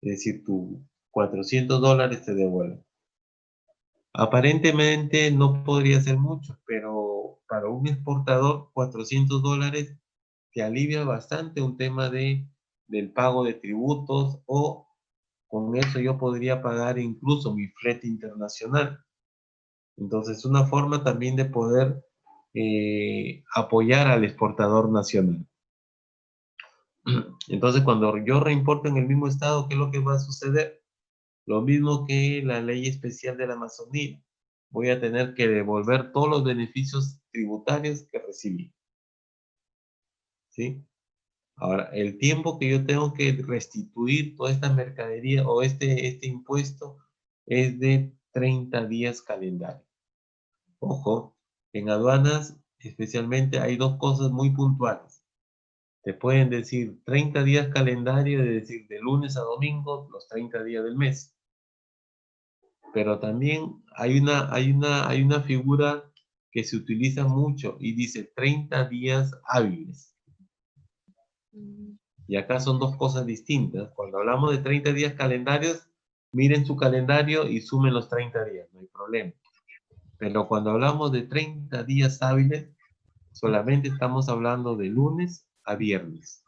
Es decir, tu $400 te devuelven. Aparentemente no podría ser mucho, pero para un exportador, $400 te alivia bastante un tema del pago de tributos, o con eso yo podría pagar incluso mi flete internacional. Entonces, una forma también de poder apoyar al exportador nacional. Entonces, cuando yo reimporto en el mismo estado, ¿qué es lo que va a suceder? Lo mismo que la ley especial de la Amazonía. Voy a tener que devolver todos los beneficios tributarios que recibí. ¿Sí? Ahora, el tiempo que yo tengo que restituir toda esta mercadería o este impuesto es de 30 días calendario. Ojo, en aduanas especialmente hay dos cosas muy puntuales. Te pueden decir 30 días calendario, es decir, de lunes a domingo, los 30 días del mes. Pero también hay una figura que se utiliza mucho y dice 30 días hábiles. Y acá son dos cosas distintas. Cuando hablamos de 30 días calendarios, miren su calendario y sumen los 30 días, no hay problema. Pero cuando hablamos de 30 días hábiles, solamente estamos hablando de lunes a viernes.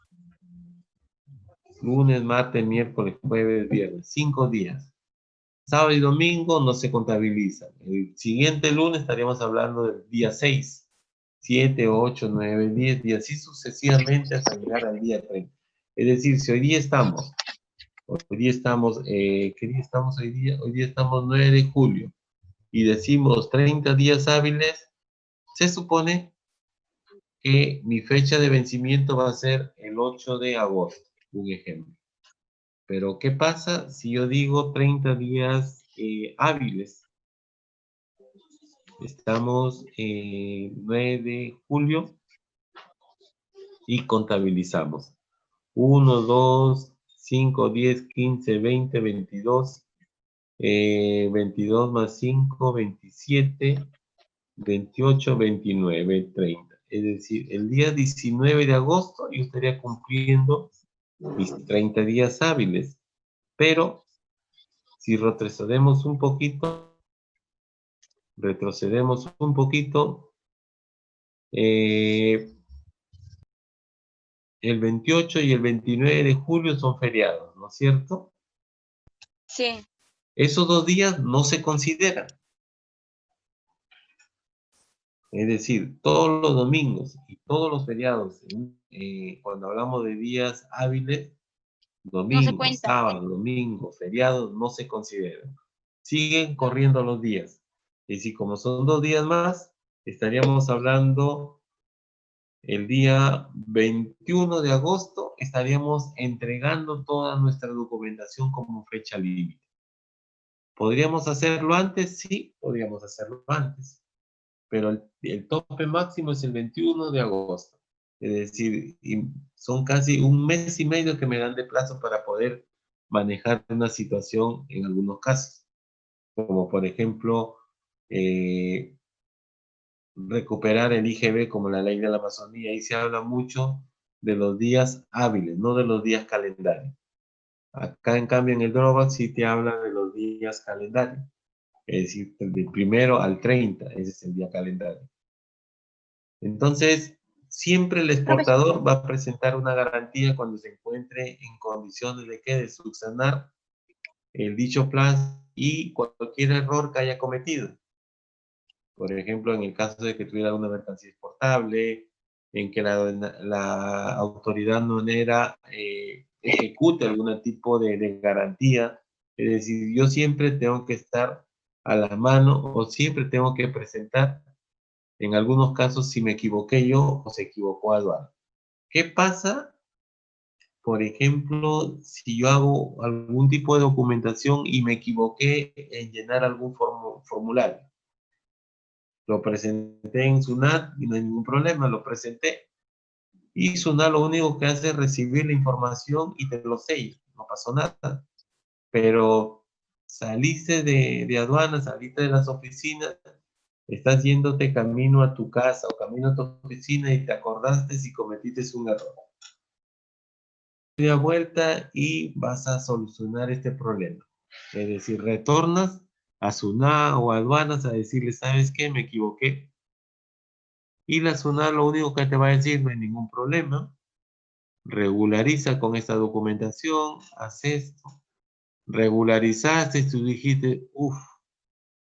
Lunes, martes, miércoles, jueves, viernes. 5 días. Sábado y domingo no se contabilizan. El siguiente lunes estaríamos hablando del día 6, 7, 8, 9, 10 y así sucesivamente hasta llegar al día 30. Es decir, si hoy día estamos, ¿qué día estamos hoy día? Hoy día estamos 9 de julio y decimos 30 días hábiles, se supone que mi fecha de vencimiento va a ser el 8 de agosto, un ejemplo. Pero, ¿qué pasa si yo digo 30 días hábiles? Estamos 9 de julio y contabilizamos. 1, 2, 5, 10, 15, 20, 22, 22 más 5, 27, 28, 29, 30. Es decir, el día 19 de agosto yo estaría cumpliendo mis 30 días hábiles. Pero si retrocedemos un poquito, el 28 y el 29 de julio son feriados, ¿no es cierto? Sí. Esos 2 días no se consideran. Es decir, todos los domingos y todos los feriados, cuando hablamos de días hábiles, No se domingo, cuenta. sábado, domingo, feriados, no se consideran. Siguen corriendo los días. Y si como son 2 días más, estaríamos hablando el día 21 de agosto, estaríamos entregando toda nuestra documentación como fecha límite. ¿Podríamos hacerlo antes? Sí, podríamos hacerlo antes. Pero el tope máximo es el 21 de agosto. Es decir, son casi un mes y medio que me dan de plazo para poder manejar una situación en algunos casos, como por ejemplo, recuperar el IGB como la ley de la Amazonía. Ahí se habla mucho de los días hábiles, no de los días calendarios. Acá, en cambio, en el drawback sí te habla de los días calendarios. Es decir, del 1 al 30, ese es el día calendario. Entonces, siempre el exportador va a presentar una garantía cuando se encuentre en condiciones de que de subsanar el dicho plazo y cualquier error que haya cometido. Por ejemplo, en el caso de que tuviera una mercancía exportable, en que la autoridad aduanera ejecute algún tipo de garantía. Es decir, yo siempre tengo que estar a la mano o siempre tengo que presentar, en algunos casos, si me equivoqué yo o se equivocó aduana. ¿Qué pasa, por ejemplo, si yo hago algún tipo de documentación y me equivoqué en llenar algún formulario? Lo presenté en SUNAT y no hay ningún problema, lo presenté. Y SUNAT lo único que hace es recibir la información y te lo sella, no pasó nada. Pero saliste de aduana, saliste de las oficinas, estás yéndote camino a tu casa o camino a tu oficina y te acordaste si cometiste un error. Da vuelta y vas a solucionar este problema. Es decir, retornas a SUNAT o a aduanas a decirle, ¿sabes qué? Me equivoqué. Y la SUNAT lo único que te va a decir, no hay ningún problema, regulariza con esta documentación, haz esto, regularizaste y tú dijiste, uff,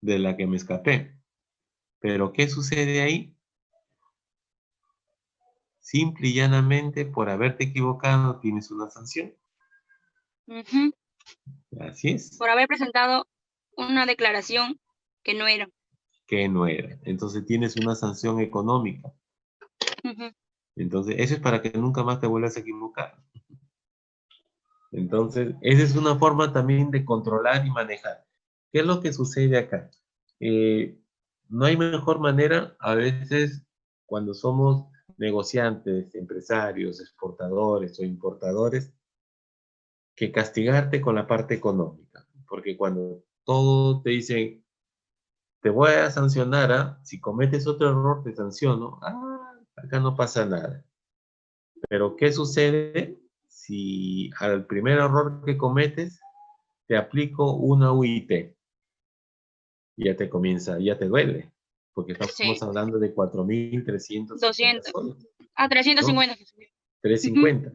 de la que me escapé. Pero ¿qué sucede ahí? Simple y llanamente, por haberte equivocado, tienes una sanción. Ujú. Así es. Por haber presentado una declaración que no era. Que no era. Entonces tienes una sanción económica. Ujú. Entonces, eso es para que nunca más te vuelvas a equivocar. Entonces, esa es una forma también de controlar y manejar. ¿Qué es lo que sucede acá? No hay mejor manera, a veces, cuando somos negociantes, empresarios, exportadores o importadores, que castigarte con la parte económica. Porque cuando todo te dicen, te voy a sancionar, ¿ah? Si cometes otro error, te sanciono. Acá no pasa nada. Pero ¿qué sucede si al primer error que cometes te aplico una UIT? Ya te comienza, ya te duele, porque estamos Sí. hablando de 4.350 200. soles, A ¿no? 350. Ujú. 350.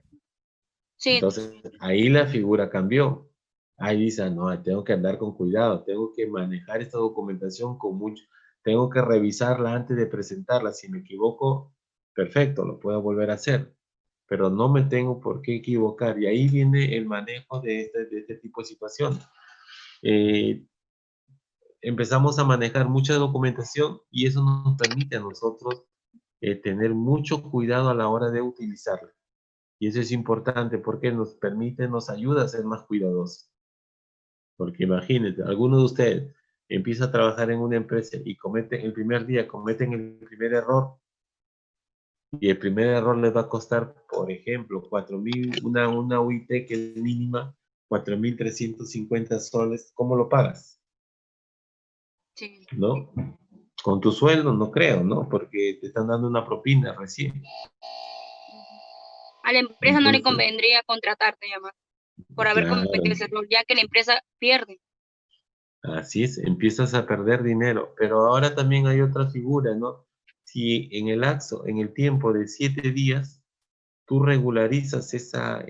Sí. Entonces, ahí la figura cambió. Ahí dice, no, tengo que andar con cuidado, tengo que manejar esta documentación con mucho, tengo que revisarla antes de presentarla. Si me equivoco, perfecto, lo puedo volver a hacer, pero no me tengo por qué equivocar. Y ahí viene el manejo de este tipo de situación. Empezamos a manejar mucha documentación y eso nos permite a nosotros tener mucho cuidado a la hora de utilizarla. Y eso es importante porque nos permite, nos ayuda a ser más cuidadosos. Porque imagínense, alguno de ustedes empieza a trabajar en una empresa y el primer día cometen el primer error, y el primer error les va a costar, por ejemplo, 4.000, una UIT que es mínima, 4.350 soles. ¿Cómo lo pagas? Sí. ¿No? Con tu sueldo, no creo, ¿no? Porque te están dando una propina recién. A la empresa no le Entonces, convendría contratarte ya más. por haber cometido Claro, ese error, ya que la empresa pierde. así es, empiezas a perder dinero, pero ahora también hay otra figura, ¿no? Si en el lapso, en el tiempo de 7 días, tú regularizas esta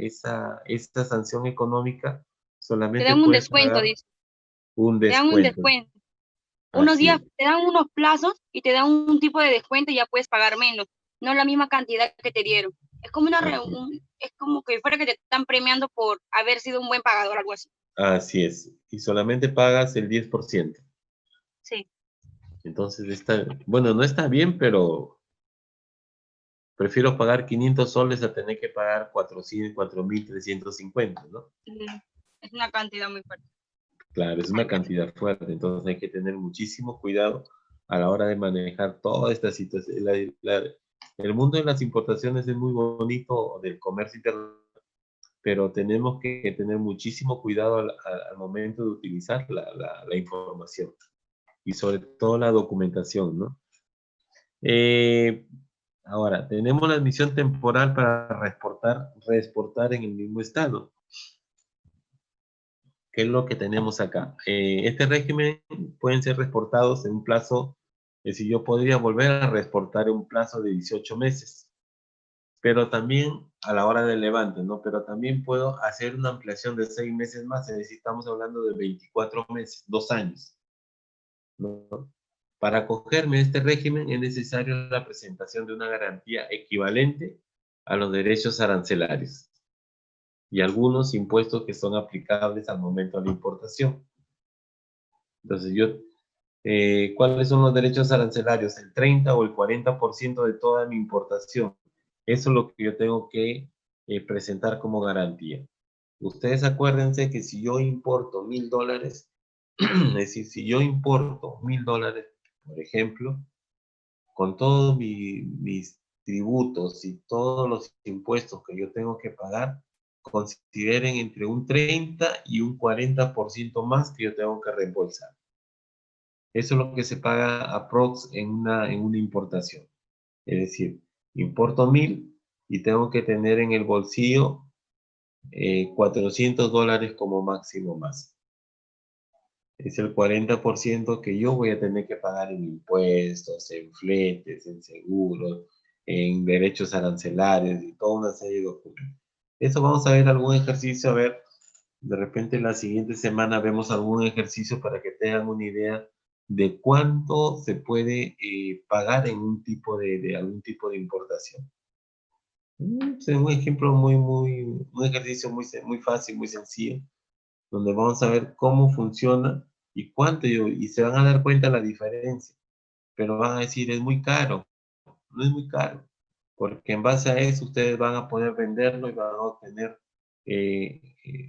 sanción económica, Te solamente dan un puedes descuento, pagar dice. un Te dan un descuento. descuento. Unos Así días, es. te dan unos plazos y te dan un tipo de descuento y ya puedes pagar menos, no la misma cantidad que te dieron. Es como Así, es como que fuera que te están premiando por haber sido un buen pagador, algo así. así es. Y solamente pagas el 10%. Sí, Entonces está, bueno, no está bien, pero prefiero pagar 500 soles a tener que pagar 400, 4.350, ¿no? es una cantidad muy fuerte. Claro, es una cantidad fuerte, entonces hay que tener muchísimo cuidado a la hora de manejar toda esta situación. El mundo de las importaciones es muy bonito, del comercio internacional, pero tenemos que tener muchísimo cuidado al momento de utilizar la información y sobre todo la documentación, ¿no? Eh, Ahora, tenemos la admisión temporal para reexportar en el mismo estado. ¿Qué es lo que tenemos acá? Este régimen pueden ser reexportados en un plazo, es decir, yo podría volver a reexportar en un plazo de 18 meses, pero también a la hora del levante, ¿no? Pero también puedo hacer una ampliación de 6 meses más, es decir, estamos hablando de 24 meses, 2 años, ¿no? Para acogerme a este régimen es necesario la presentación de una garantía equivalente a los derechos arancelarios y algunos impuestos que son aplicables al momento de la importación. Entonces, ¿cuáles son los derechos arancelarios? El 30 o el 40% de toda mi importación. Eso es lo que yo tengo que presentar como garantía. Ustedes acuérdense que si yo importo $1.000, es decir, si yo importo $1.000, por ejemplo, con todos mis tributos y todos los impuestos que yo tengo que pagar, consideren entre un 30 y un 40% más que yo tengo que reembolsar. Eso es lo que se paga aprox en una importación. Es decir, importo 1.000 y tengo que tener en el bolsillo $400 como máximo más. Es el 40% que yo voy a tener que pagar en impuestos, en fletes, en seguros, en derechos arancelarios y toda una serie de documentos. Eso vamos a ver algún ejercicio, a ver, de repente la siguiente semana vemos algún ejercicio para que tengan una idea de cuánto se puede pagar en algún tipo de importación. Es un ejemplo un ejercicio muy fácil, muy sencillo, donde vamos a ver cómo funciona y cuánto, y se van a dar cuenta la diferencia, pero van a decir, es muy caro. No es muy caro, porque en base a eso ustedes van a poder venderlo y van a obtener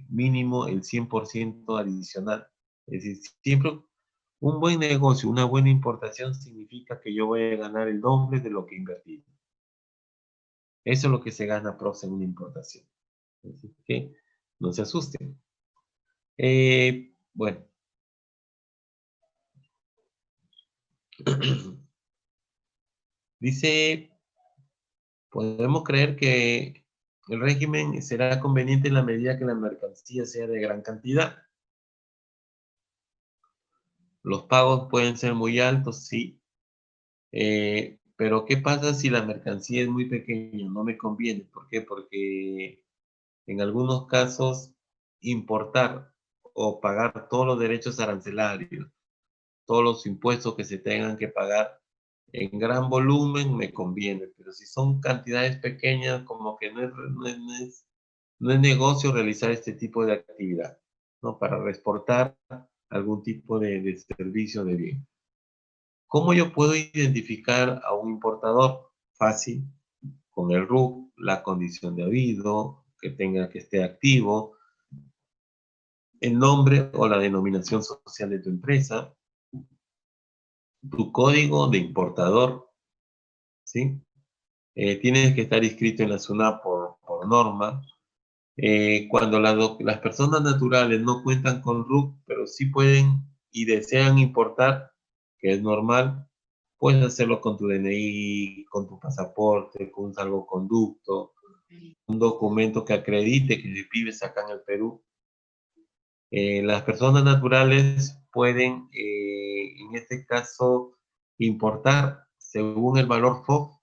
mínimo el 100% adicional. Es decir, siempre un buen negocio, una buena importación significa que yo voy a ganar el doble de lo que invertí. Eso es lo que se gana prox en una importación. Así que no se asusten. Bueno, dice, podemos creer que el régimen será conveniente en la medida que la mercancía sea de gran cantidad. Los pagos pueden ser muy altos, sí, pero ¿qué pasa si la mercancía es muy pequeña? No me conviene. ¿Por qué? Porque en algunos casos importar o pagar todos los derechos arancelarios, todos los impuestos que se tengan que pagar en gran volumen me conviene, pero si son cantidades pequeñas, como que no es negocio realizar este tipo de actividad, ¿no? Para exportar algún tipo de servicio de bien. ¿Cómo yo puedo identificar a un importador? Fácil, con el RUC, la condición de habido, que esté activo, el nombre o la denominación social de tu empresa, tu código de importador, ¿sí? Tienes que estar inscrito en la SUNAT por norma. Cuando las personas naturales no cuentan con RUC, pero sí pueden y desean importar, que es normal, puedes hacerlo con tu DNI, con tu pasaporte, con un salvoconducto, un documento que acredite que vives acá en el Perú. Las personas naturales pueden, en este caso, importar, según el valor FOB,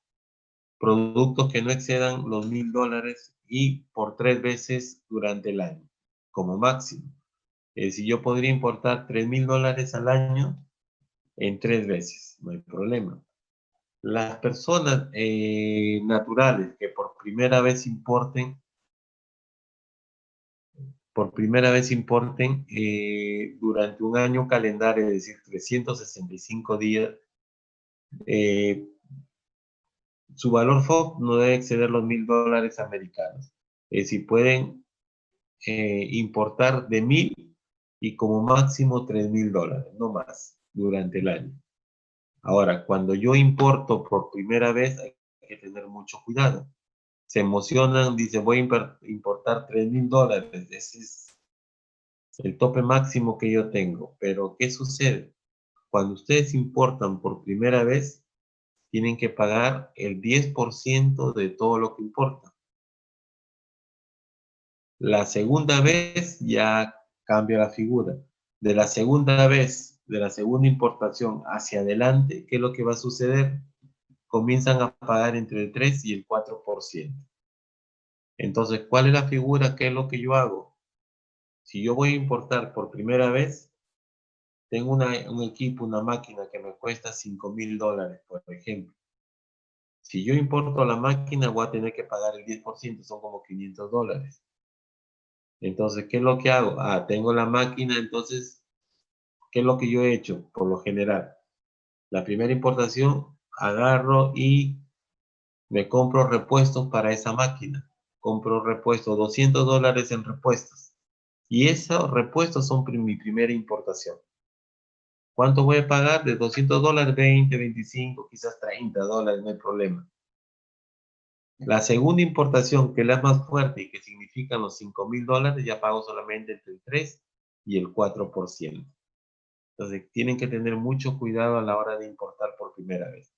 productos que no excedan los $1.000 y por 3 veces durante el año, como máximo. Si yo podría importar $3.000 al año en 3 veces, no hay problema. Las personas naturales que por primera vez importen durante un año calendario, es decir, 365 días, su valor FOB no debe exceder los $1.000 americanos. Si pueden importar de 1.000 y como máximo $3.000, no más, durante el año. Ahora, cuando yo importo por primera vez, hay que tener mucho cuidado. Se emocionan, dicen, voy a importar $3.000. Ese es el tope máximo que yo tengo. Pero, ¿qué sucede? Cuando ustedes importan por primera vez, tienen que pagar el 10% de todo lo que importan. La segunda vez ya cambia la figura. De la segunda vez, de la segunda importación hacia adelante, ¿qué es lo que va a suceder? Comienzan a pagar entre el 3 y el 4%. Entonces, ¿cuál es la figura? ¿Qué es lo que yo hago? Si yo voy a importar por primera vez, tengo un equipo, una máquina que me cuesta $5.000, por ejemplo. Si yo importo la máquina, voy a tener que pagar el 10%, son como $500. Entonces, ¿qué es lo que hago? Tengo la máquina, entonces, ¿qué es lo que yo he hecho? Por lo general, la primera importación, agarro y me compro repuestos para esa máquina. Compro repuestos, $200 en repuestos. Y esos repuestos son mi primera importación. ¿Cuánto voy a pagar? De $200, 20, 25, quizás $30, no hay problema. La segunda importación, que es la más fuerte y que significan los $5.000, ya pago solamente entre el 3 y el 4%. Entonces, tienen que tener mucho cuidado a la hora de importar por primera vez.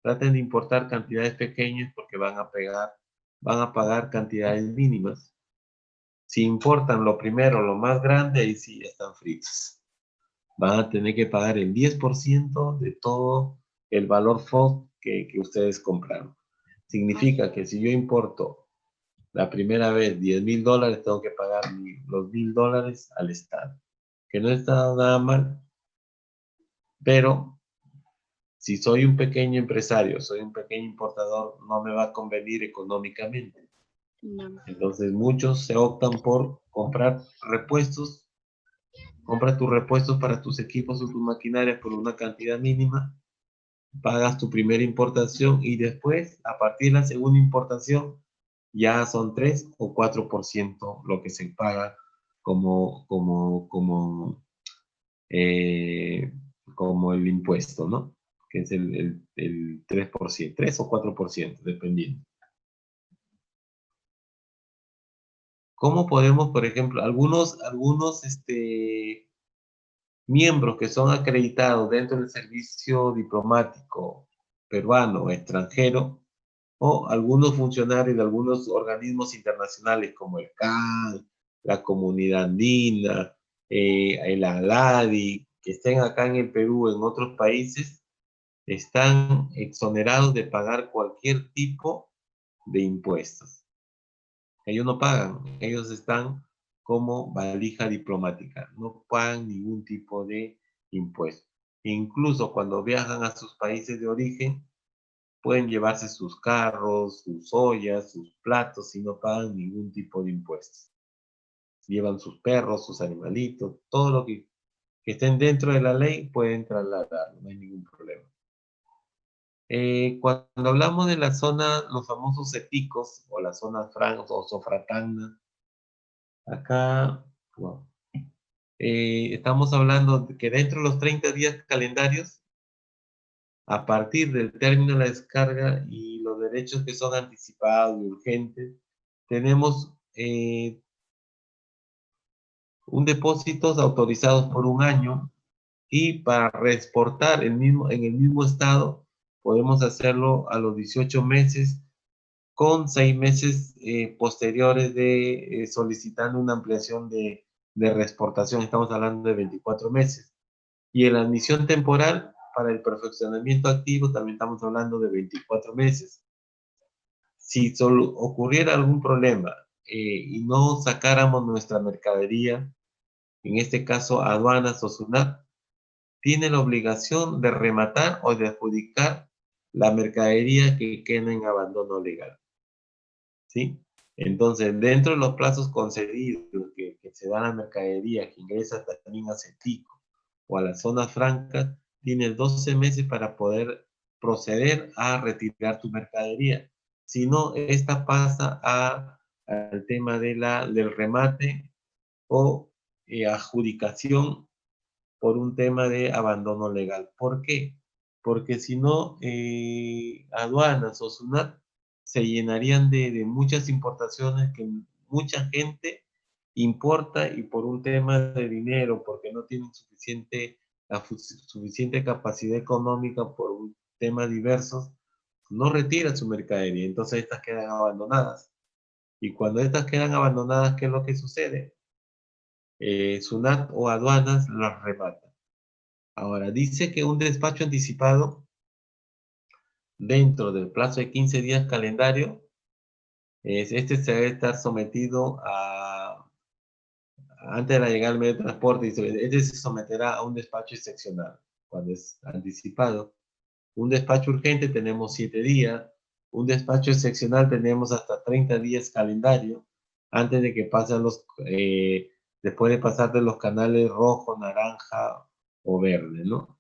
Traten de importar cantidades pequeñas porque van a pagar cantidades mínimas. Si importan lo primero, lo más grande, ahí sí están fritos. Van a tener que pagar el 10% de todo el valor FOB que ustedes compraron. Significa que si yo importo la primera vez $10.000, tengo que pagar los $1.000 al Estado. Que no está nada mal, pero si soy un pequeño empresario, soy un pequeño importador, no me va a convenir económicamente. No. Entonces muchos se optan por comprar repuestos. Compra tus repuestos para tus equipos o tus maquinarias por una cantidad mínima, pagas tu primera importación y después, a partir de la segunda importación, ya son 3 o 4% lo que se paga como el impuesto, ¿no? Que es el 3%, 3 o 4%, dependiendo. ¿Cómo podemos, por ejemplo, algunos miembros que son acreditados dentro del servicio diplomático peruano o extranjero, o algunos funcionarios de algunos organismos internacionales como el CAN, la Comunidad Andina, el ALADI, que estén acá en el Perú, en otros países, están exonerados de pagar cualquier tipo de impuestos. Ellos no pagan, ellos están como valija diplomática, no pagan ningún tipo de impuesto. Incluso cuando viajan a sus países de origen, pueden llevarse sus carros, sus ollas, sus platos y no pagan ningún tipo de impuestos. Llevan sus perros, sus animalitos, todo lo que estén dentro de la ley pueden trasladarlo, no hay ningún problema. Cuando hablamos de la zona, los famosos EPICOS o la zona franca o Sofratagna, acá estamos hablando de que dentro de los 30 días calendarios, a partir del término de la descarga y los derechos que son anticipados y urgentes, tenemos un depósito autorizados por un año y para reexportar en el mismo estado podemos hacerlo a los 18 meses con 6 meses posteriores de solicitando una ampliación de reexportación. Estamos hablando de 24 meses. Y en la admisión temporal para el perfeccionamiento activo también estamos hablando de 24 meses. Si solo ocurriera algún problema y no sacáramos nuestra mercadería, en este caso aduanas o SUNAT, tiene la obligación de rematar o de adjudicar la mercadería que queda en abandono legal. ¿Sí? Entonces, dentro de los plazos concedidos que se da a la mercadería que ingresa también a CETICO o a las zonas francas, tienes 12 meses para poder proceder a retirar tu mercadería. Si no, esta pasa al tema del remate o adjudicación por un tema de abandono legal. ¿Por qué? Porque si no, aduanas o SUNAT se llenarían de muchas importaciones que mucha gente importa y por un tema de dinero, porque no tienen suficiente capacidad económica por un tema diversos, no retira su mercadería. Entonces estas quedan abandonadas. Y cuando estas quedan abandonadas, ¿qué es lo que sucede? SUNAT o aduanas las rematan. Ahora, dice que un despacho anticipado dentro del plazo de 15 días calendario, este se debe estar sometido antes de la llegada del medio de transporte, este se someterá a un despacho excepcional cuando es anticipado. Un despacho urgente tenemos 7 días, un despacho excepcional tenemos hasta 30 días calendario, antes de que pasen después de pasar de los canales rojo, naranja o verde, ¿no?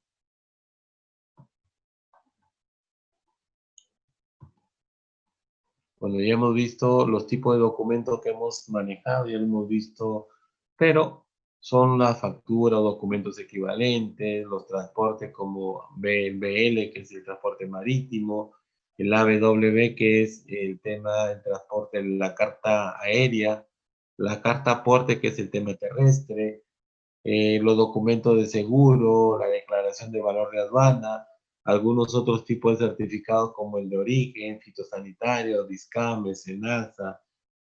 Bueno, ya hemos visto los tipos de documentos que hemos manejado, ya lo hemos visto, pero son la factura o documentos equivalentes, los transportes como BL, que es el transporte marítimo, el ABW, que es el tema del transporte, la carta aérea, la carta aporte, que es el tema terrestre, los documentos de seguro, la declaración de valor de aduana, algunos otros tipos de certificados como el de origen, fitosanitario, DISCAM, SENASA,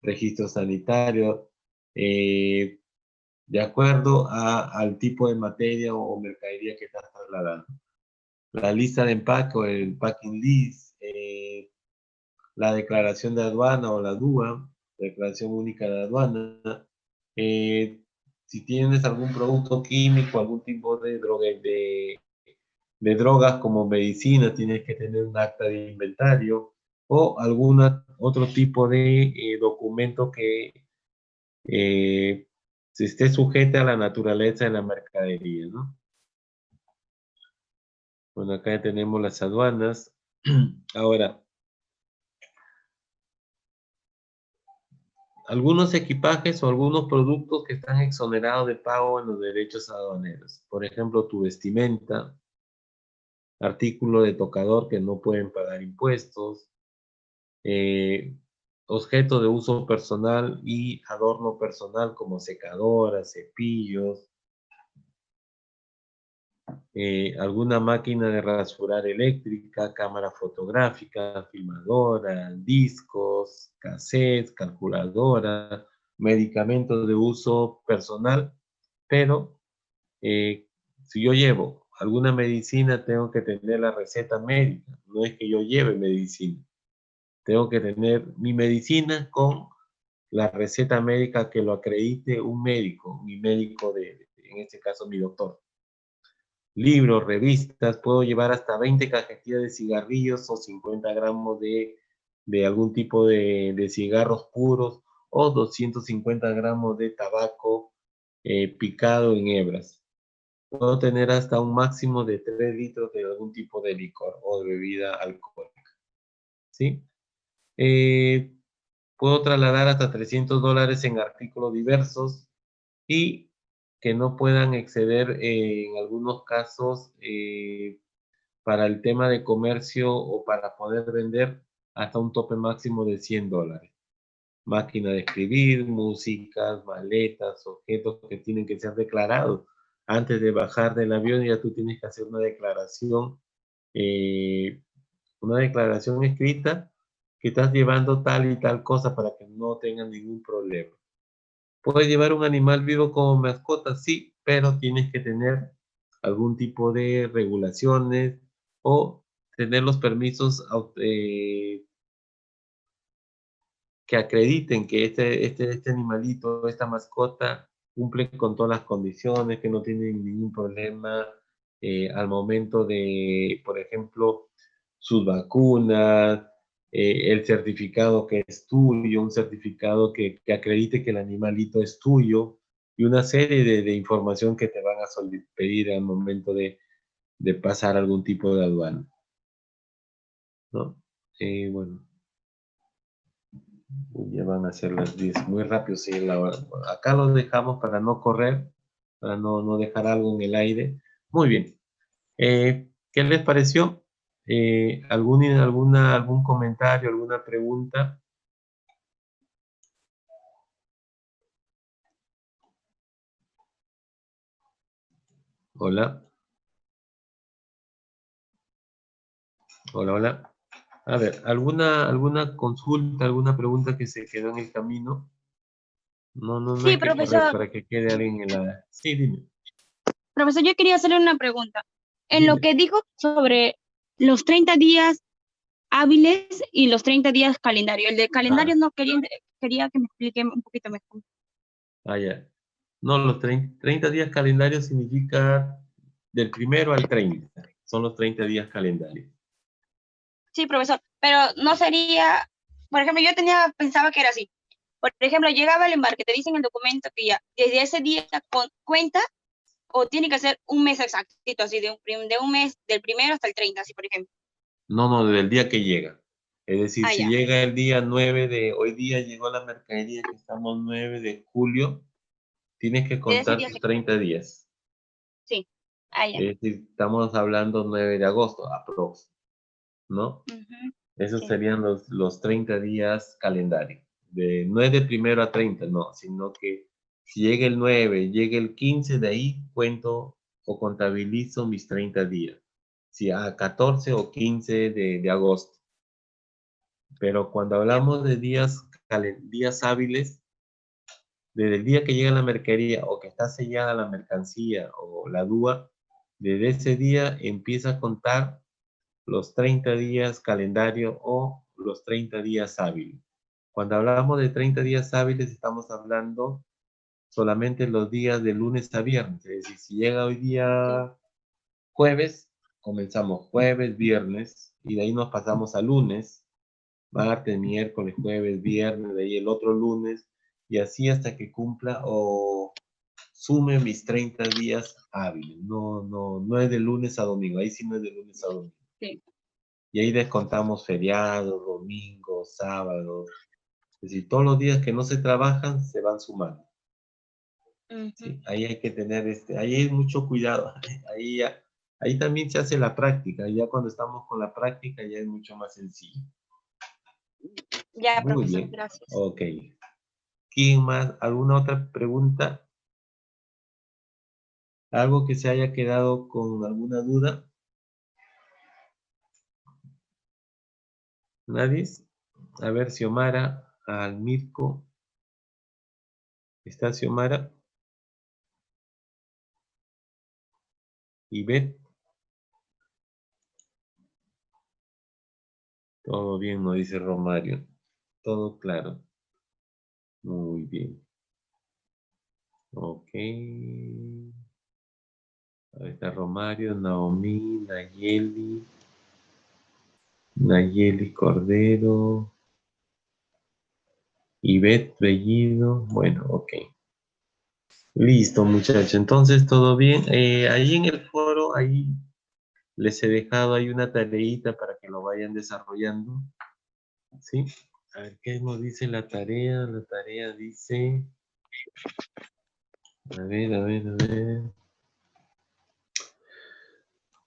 registro sanitario, de acuerdo al tipo de materia o mercadería que estás trasladando. La lista de empaque o el packing list, la declaración de aduana o la DUA, declaración única de aduana, si tienes algún producto químico, algún tipo de drogas como medicina, tienes que tener un acta de inventario o algún otro tipo de documento que se esté sujeta a la naturaleza de la mercadería, ¿no? Bueno, acá tenemos las aduanas. Ahora, algunos equipajes o algunos productos que están exonerados de pago en los derechos aduaneros. Por ejemplo, tu vestimenta, artículo de tocador que no pueden pagar impuestos, objeto de uso personal y adorno personal como secadoras, cepillos, alguna máquina de rasurar eléctrica, cámara fotográfica, filmadora, discos, cassettes, calculadora, medicamentos de uso personal, pero si yo llevo alguna medicina, tengo que tener la receta médica, no es que yo lleve medicina. Tengo que tener mi medicina con la receta médica que lo acredite un médico, mi médico en este caso mi doctor. Libros, revistas, puedo llevar hasta 20 cajetillas de cigarrillos o 50 gramos de algún tipo de cigarros puros o 250 gramos de tabaco picado en hebras. Puedo tener hasta un máximo de 3 litros de algún tipo de licor o de bebida alcohólica. ¿Sí? Puedo trasladar hasta $300 en artículos diversos y que no puedan exceder en algunos casos para el tema de comercio o para poder vender hasta un tope máximo de $100. Máquina de escribir, músicas, maletas, objetos que tienen que ser declarados. Antes de bajar del avión ya tú tienes que hacer una declaración escrita que estás llevando tal y tal cosa para que no tengan ningún problema. ¿Puedes llevar un animal vivo como mascota? Sí, pero tienes que tener algún tipo de regulaciones o tener los permisos que acrediten que este animalito, esta mascota, cumple con todas las condiciones, que no tiene ningún problema al momento de, por ejemplo, sus vacunas, el certificado que es tuyo, un certificado que acredite que el animalito es tuyo y una serie de información que te van a pedir al momento de pasar algún tipo de aduana, ¿no? Bueno. Ya van a ser las 10, muy rápido, sí, la hora. Acá lo dejamos para no correr, para no dejar algo en el aire. Muy bien. ¿Qué les pareció? ¿Algún comentario, alguna pregunta? Hola, hola, hola. A ver, ¿alguna consulta, alguna pregunta que se quedó en el camino? No Sí, hay que correr profesor. para que quede alguien en la... Sí, dime, Profesor, yo quería hacerle una pregunta. En lo dime. que dijo sobre los 30 días hábiles y los 30 días calendario. El de calendario Ah, no quería que me explique un poquito mejor. ya. No, los 30 días calendarios significa del primero al 30. Son los 30 días calendarios. Sí, profesor, pero no sería, por ejemplo, pensaba que era así. Por ejemplo, llegaba el embarque, te dicen en el documento que ya desde ese día cuenta o tiene que ser un mes exactito, así de un mes, del primero hasta el 30, así por ejemplo. No, desde el día que llega. Es decir, Ah, si ya. llega el día 9 hoy día llegó la mercadería que estamos 9 de julio, tienes que De ese contar día tus 30 días. sí. Ah, ya. Es decir, estamos hablando 9 de agosto, aprox, ¿no? Ujú, Esos sí. serían los 30 días calendario. No es de primero a 30, no, sino que si llega el 9, llega el 15, de ahí cuento o contabilizo mis 30 días. Si a 14 o 15 de agosto. Pero cuando Ya. hablamos de días hábiles, desde el día que llega la mercadería o que está sellada la mercancía o la DUA, desde ese día empieza a contar los 30 días calendario o los 30 días hábiles. Cuando hablamos de 30 días hábiles, estamos hablando solamente los días de lunes a viernes. Es decir, si llega hoy Sí. día jueves, comenzamos jueves, viernes, y de ahí nos pasamos a lunes, martes, miércoles, jueves, viernes, de ahí el otro lunes, y así hasta que cumpla o sume mis 30 días hábiles. No es de lunes a domingo, ahí sí no es de lunes a domingo. Sí. Y ahí descontamos feriados, domingos, sábados. Es decir, todos los días que no se trabajan se van sumando. Ujú. ¿Sí? Ahí hay que tener, ahí hay mucho cuidado. Ahí también se hace la práctica. Ya cuando estamos con la práctica ya es mucho más sencillo. Ya, Muy profesor, bien. gracias. Ok. ¿Quién más? ¿Alguna otra pregunta? ¿Algo que se haya quedado con alguna duda? ¿Nadie? A ver, Xiomara, Almirco. ¿Está Xiomara? ¿Ivette? Todo bien, nos dice Romario. Todo claro. Muy bien. Ok. Ahí está Romario, Naomi, Nayeli Cordero, Ivette Bellido. Bueno, ok. Listo, muchachos. Entonces, todo bien. Ahí en el foro, ahí les he dejado ahí una tareita para que lo vayan desarrollando. ¿Sí? A ver, ¿qué nos dice la tarea? La tarea dice... A ver, a ver, a ver.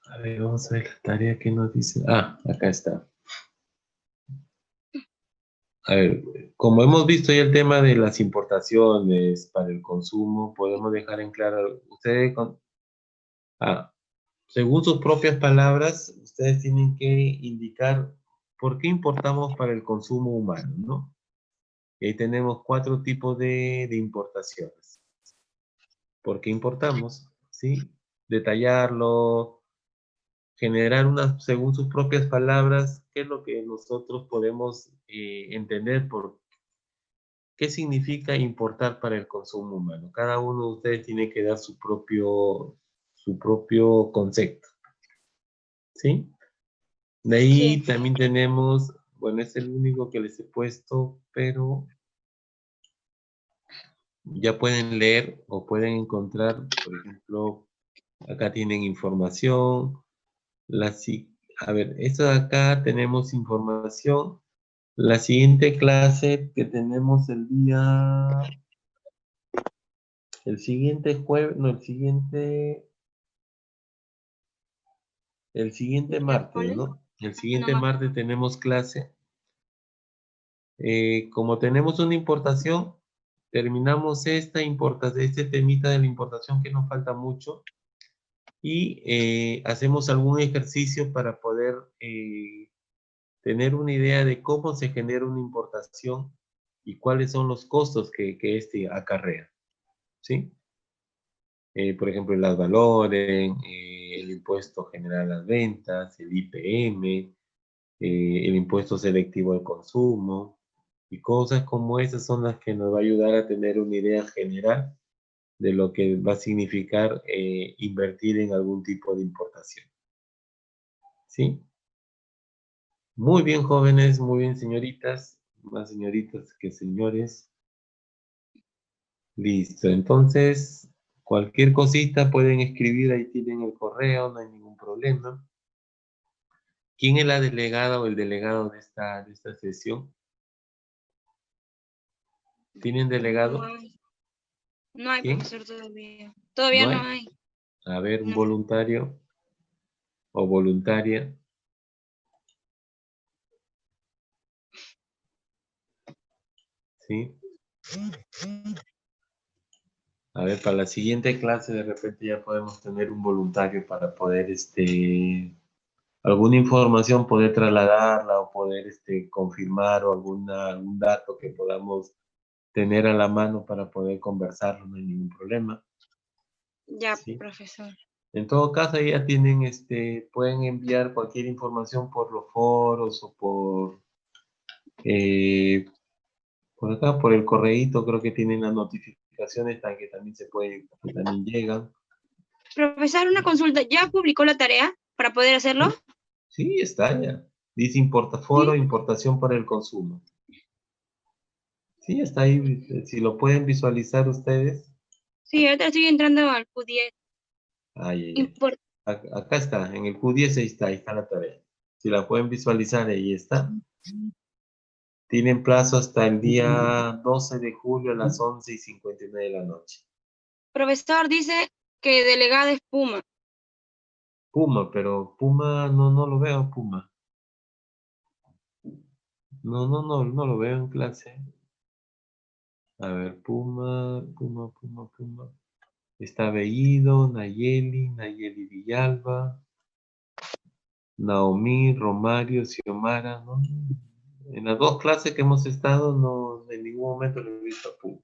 A ver, vamos a ver la tarea que nos dice. Ah, acá está. A ver, como hemos visto ya el tema de las importaciones para el consumo, podemos dejar en claro, según sus propias palabras, ustedes tienen que indicar ¿por qué importamos para el consumo humano, no? Y ahí tenemos 4 tipos de importaciones. ¿Por qué importamos? ¿Sí? Detallarlo, generar según sus propias palabras, qué es lo que nosotros podemos entender por qué significa importar para el consumo humano. Cada uno de ustedes tiene que dar su propio concepto. ¿Sí? De ahí Sí. también tenemos, bueno, es el único que les he puesto, pero ya pueden leer o pueden encontrar, por ejemplo, acá tienen información. A ver, esto de acá tenemos información. La siguiente clase que tenemos el siguiente jueves, no, el siguiente martes, ¿Miércoles? ¿no? El No siguiente más. martes tenemos clase. Como tenemos una importación, terminamos este temita de la importación que nos falta mucho y hacemos algún ejercicio para poder tener una idea de cómo se genera una importación y cuáles son los costos que este acarrea, ¿sí? Por ejemplo, el ad valorem, el impuesto general a las ventas, el IPM, el impuesto selectivo al consumo, y cosas como esas son las que nos va a ayudar a tener una idea general de lo que va a significar invertir en algún tipo de importación. ¿Sí? Muy bien, jóvenes, muy bien, señoritas, más señoritas que señores. Listo, entonces, cualquier cosita pueden escribir, ahí tienen el correo, no hay ningún problema. ¿Quién es la delegada o el delegado de esta sesión? ¿Tienen No delegado? hay, no hay, ¿Quién? profesor, todavía. Todavía ¿No no hay? hay. A ver, un No. voluntario o voluntaria. ¿Sí? A ver, para la siguiente clase de repente ya podemos tener un voluntario para poder, alguna información poder trasladarla o poder, confirmar o algún dato que podamos tener a la mano para poder conversarlo, no hay ningún problema. Ya, ¿Sí? profesor. En todo caso, ya tienen, pueden enviar cualquier información por los foros o por acá, por el correíto, creo que tienen las notificaciones que también que también llegan. Profesor, una consulta. ¿Ya publicó la tarea para poder hacerlo? Sí, está ya. Dice importaforo, Sí. importación para el consumo. Sí, está ahí. Si lo pueden visualizar ustedes. Sí, ahorita estoy entrando al Q10. Ay, ay, ay. Acá está, en el Q10 ahí está la tarea. Si la pueden visualizar, ahí está. Tienen plazo hasta el día 12 de julio a las 11:59 de la noche. Profesor dice que delegada es Puma. Puma, pero Puma no lo veo, Puma. No lo veo en clase. A ver, Puma. Está Bellido, Nayeli Villalba, Naomi, Romario, Xiomara, ¿no? En las 2 clases que hemos estado, no, en ningún momento lo he visto a Puma.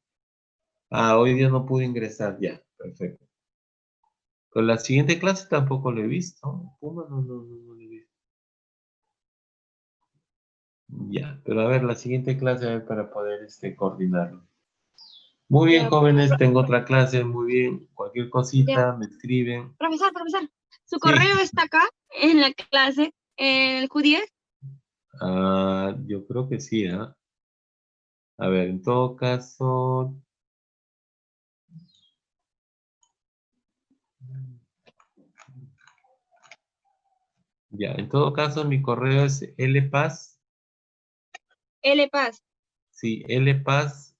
Ah, hoy día no pude ingresar, ya, perfecto. Pero la siguiente clase tampoco lo he visto. Puma no lo he visto. Ya, pero a ver, la siguiente clase a ver, para poder coordinarlo. Muy bien, Ya, jóvenes, tengo otra clase, muy bien. Cualquier ya. cosita, me escriben. Profesor, su Sí. correo está acá en la clase, en el Q10. Ah, yo creo que sí, ¿ah? A ver, en todo caso. Ya, en todo caso, mi correo es lpaz, LPAS. sí, lpazchu,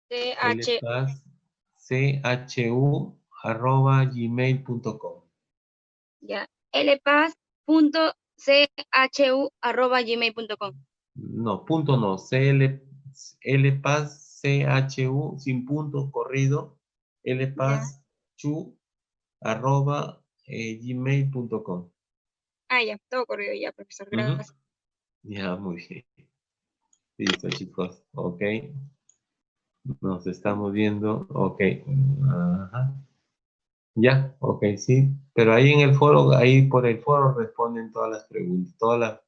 CH. lpazchu@gmail.com. Ya. lpaz.chu@gmail.com. No, punto no, lpazchu sin punto corrido, Ya. lpazchu@gmail.com. Ah, ya, todo corrido ya, profesor. Ujú. Gracias. Ya, muy bien. Listo, chicos. Ok. Nos estamos viendo. Ok. Ajá. Ya, ok, sí. Pero ahí en el foro, ahí por el foro responden todas las preguntas,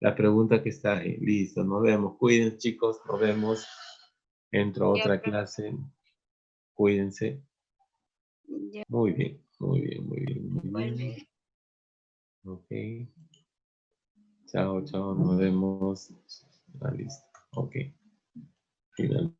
la pregunta que está ahí. Listo, nos vemos. Cuídense, chicos. Nos vemos. Entro a Ya, otra profe, clase. Cuídense. ya, Muy bien, muy bien, muy bien, muy bien. igualmente. Ok. Chao, chao. Nos vemos. Ah, listo. Ok. Final.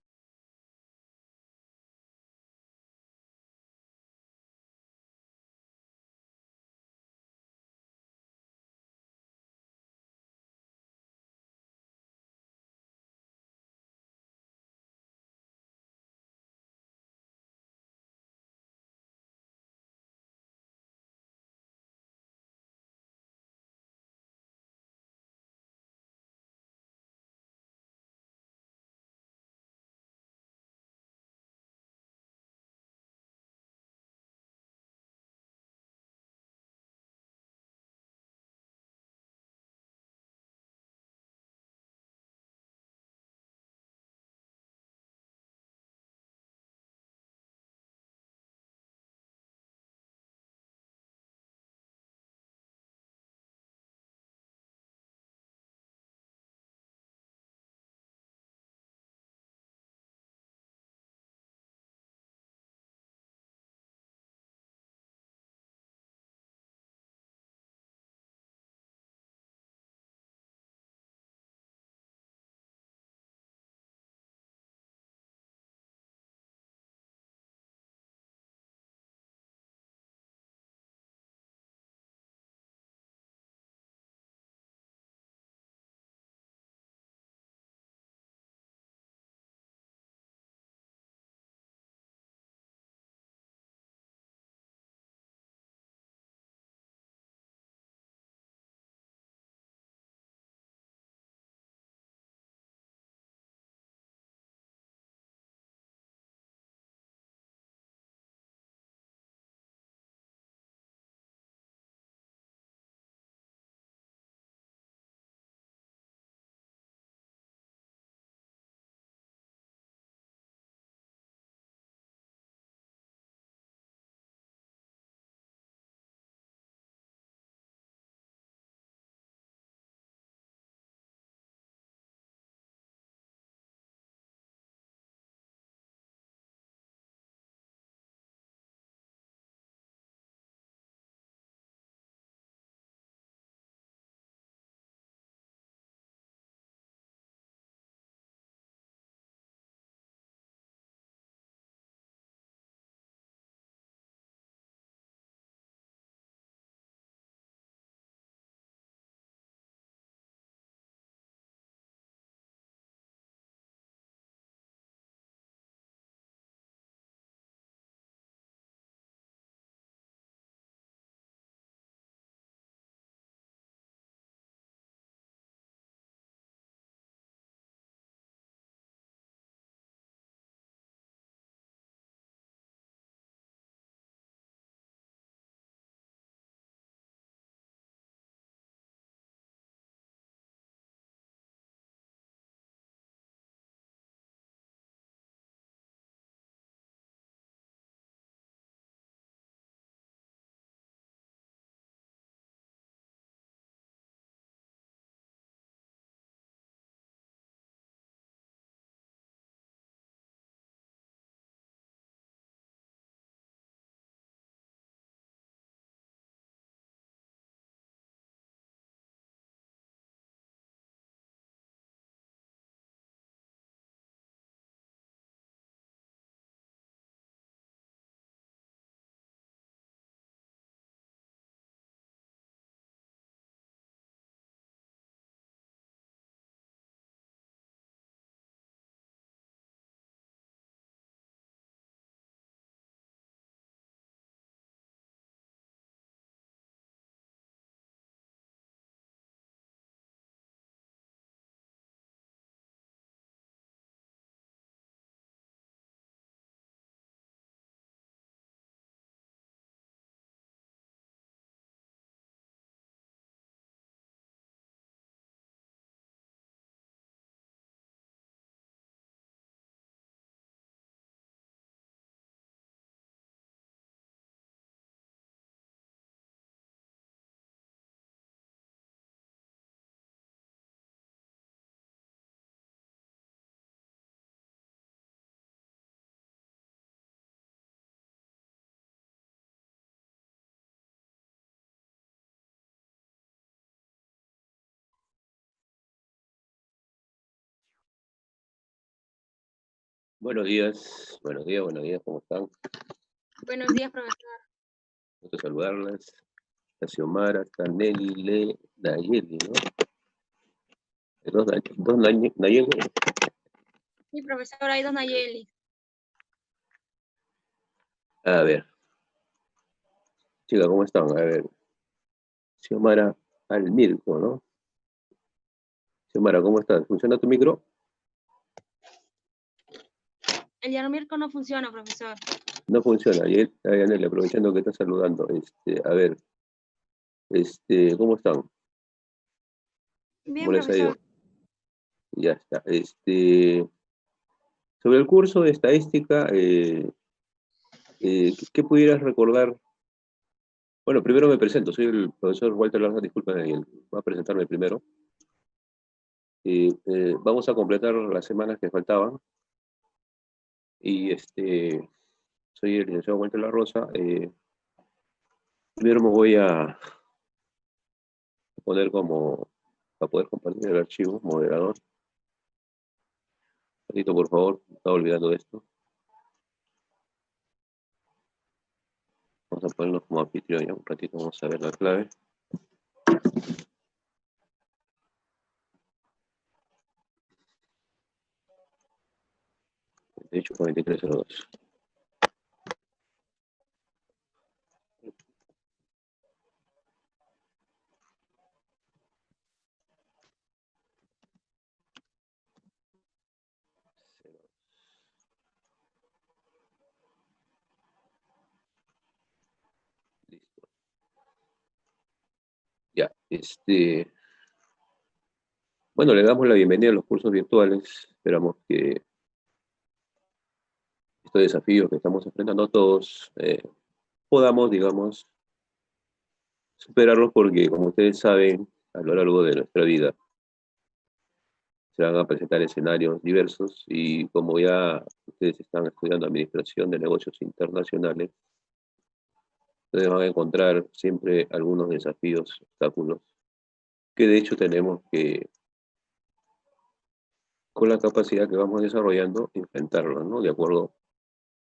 Buenos días, buenos días, ¿cómo están? Buenos días, profesor. Gusto saludarlas. Está Xiomara, está Nelly, Nayeli, ¿no? Nayeli. Sí, profesor, hay dos Nayeli. A ver, chicas, ¿cómo están? A ver, Xiomara Almirco, ¿no? Xiomara, ¿cómo estás? ¿Funciona tu micro? El Yarmirco no funciona, profesor. No funciona. Y él, Nelly, aprovechando que está saludando, a ver, ¿cómo están? Bien, ¿Cómo les ha ido? profesor. Ya está. Sobre el curso de estadística, ¿qué pudieras recordar? Bueno, primero me presento, soy el profesor Walter Larza, disculpen, voy a presentarme primero. Vamos a completar las semanas que faltaban. Y soy el licenciado Walter La Rosa. Primero me voy a poner para poder compartir el archivo, moderador. Un ratito, por favor, me estaba olvidando de esto. Vamos a ponernos como anfitrión ya, un ratito vamos a ver la clave. De hecho, 4302. Listo. Ya, bueno, le damos la bienvenida a los cursos virtuales. Esperamos que estos desafíos que estamos enfrentando todos podamos, digamos, superarlos porque, como ustedes saben, a lo largo de nuestra vida se van a presentar escenarios diversos y como ya ustedes están estudiando administración de negocios internacionales, ustedes van a encontrar siempre algunos desafíos, obstáculos, que de hecho tenemos que, con la capacidad que vamos desarrollando, enfrentarlos, ¿no? De acuerdo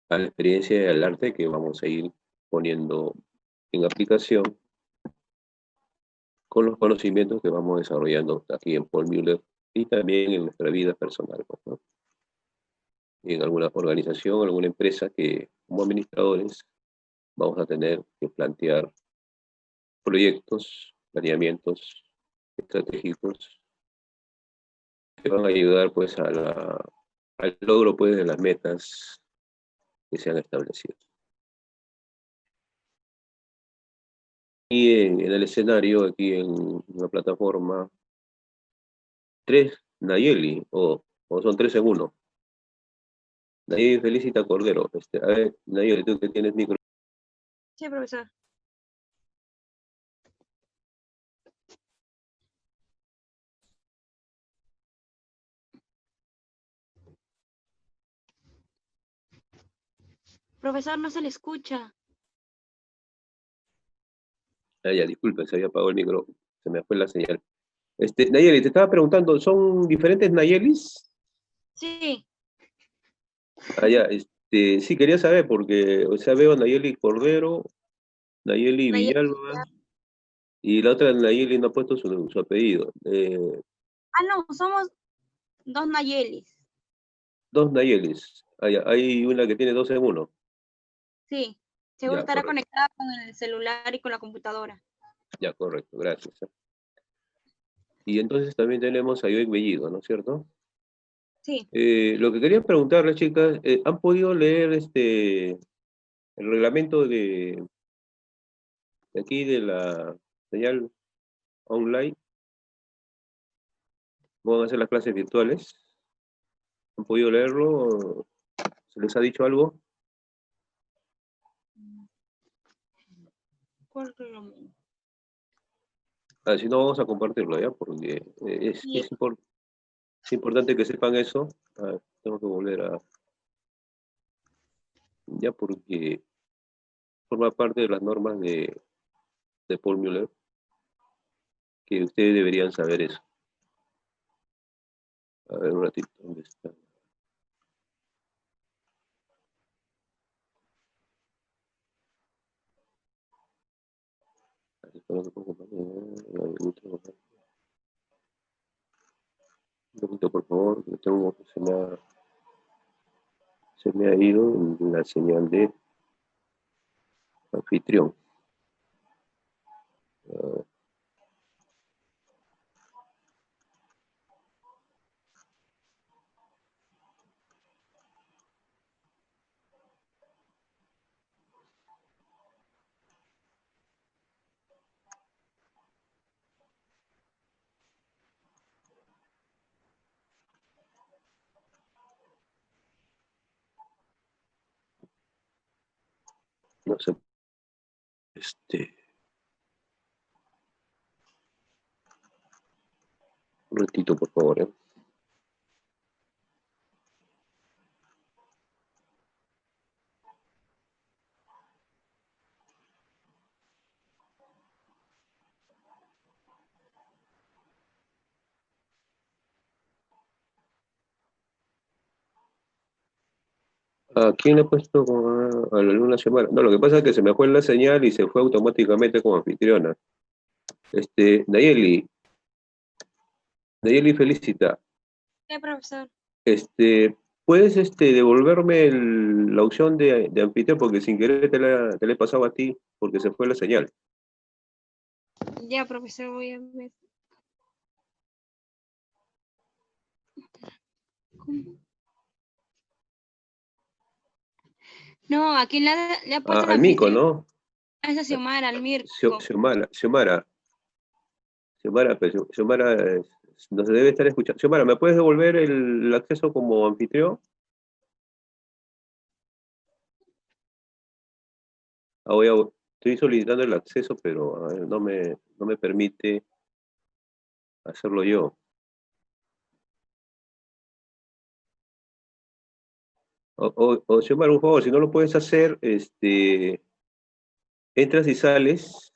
a la experiencia y al arte que vamos a ir poniendo en aplicación con los conocimientos que vamos desarrollando aquí en Paul Müller y también en nuestra vida personal, pues, ¿no? En alguna organización, alguna empresa que como administradores vamos a tener que plantear proyectos, planeamientos estratégicos que van a ayudar pues al logro pues de las metas que se han establecido. Y en el escenario, aquí en la plataforma, 3 Nayeli, o son 3 en 1. Nayeli Felicita Cordero. A ver, Nayeli, tú que tienes micro. Sí, profesor. Profesor, no se le escucha. Ah, ya, disculpe, se había apagado el micro, se me fue la señal. Nayeli, te estaba preguntando, ¿son diferentes Nayelis? Sí. Ah, ya, sí, quería saber, porque, o sea, veo a Nayeli Cordero, Nayeli Nayeli. Villalba, y la otra Nayeli no ha puesto su apellido. No, somos dos Nayelis. 2 Nayelis. Ah, ya, hay una que tiene 2 en 1. Sí. Seguro Ya, estará correcto. conectada con el celular y con la computadora. Ya, correcto, gracias. Y entonces también tenemos a Joek Bellido, ¿no es cierto? Sí. Lo que quería preguntarles, chicas, ¿han podido leer el reglamento de aquí de la señal online? ¿Van a hacer las clases virtuales? ¿Han podido leerlo? ¿Se les ha dicho algo? ¿Cuál reglamento? Si no, vamos a compartirlo, ¿ya? Porque Sí. es importante que sepan eso. Tengo que volver a... Ya, porque forma parte de las normas de Paul Müller, que ustedes deberían saber eso. A ver, un ratito, ¿dónde está? Un poquito, por favor, se me ha ido la señal de anfitrión. No sé. Un ratito, por favor, ¿eh? ¿A quién le he puesto a la luna semana? No, lo que pasa es que se me fue la señal y se fue automáticamente como anfitriona. Nayeli, felicita. ¿Qué, profesor? ¿Puedes devolverme la opción de anfitrión? Porque sin querer te la he pasado a ti, porque se fue la señal. Ya, profesor, voy a ver. ¿Cómo? No, ¿a quién le ha puesto Al Mico, ¿no? A esa Xiomara, al Mirko. Xiomara, pues, Xiomara nos debe estar escuchando. Xiomara, ¿me puedes devolver el acceso como anfitrión? Estoy solicitando el acceso, pero a ver, no me permite hacerlo yo. O Xiomara, un favor, si no lo puedes hacer, entras y sales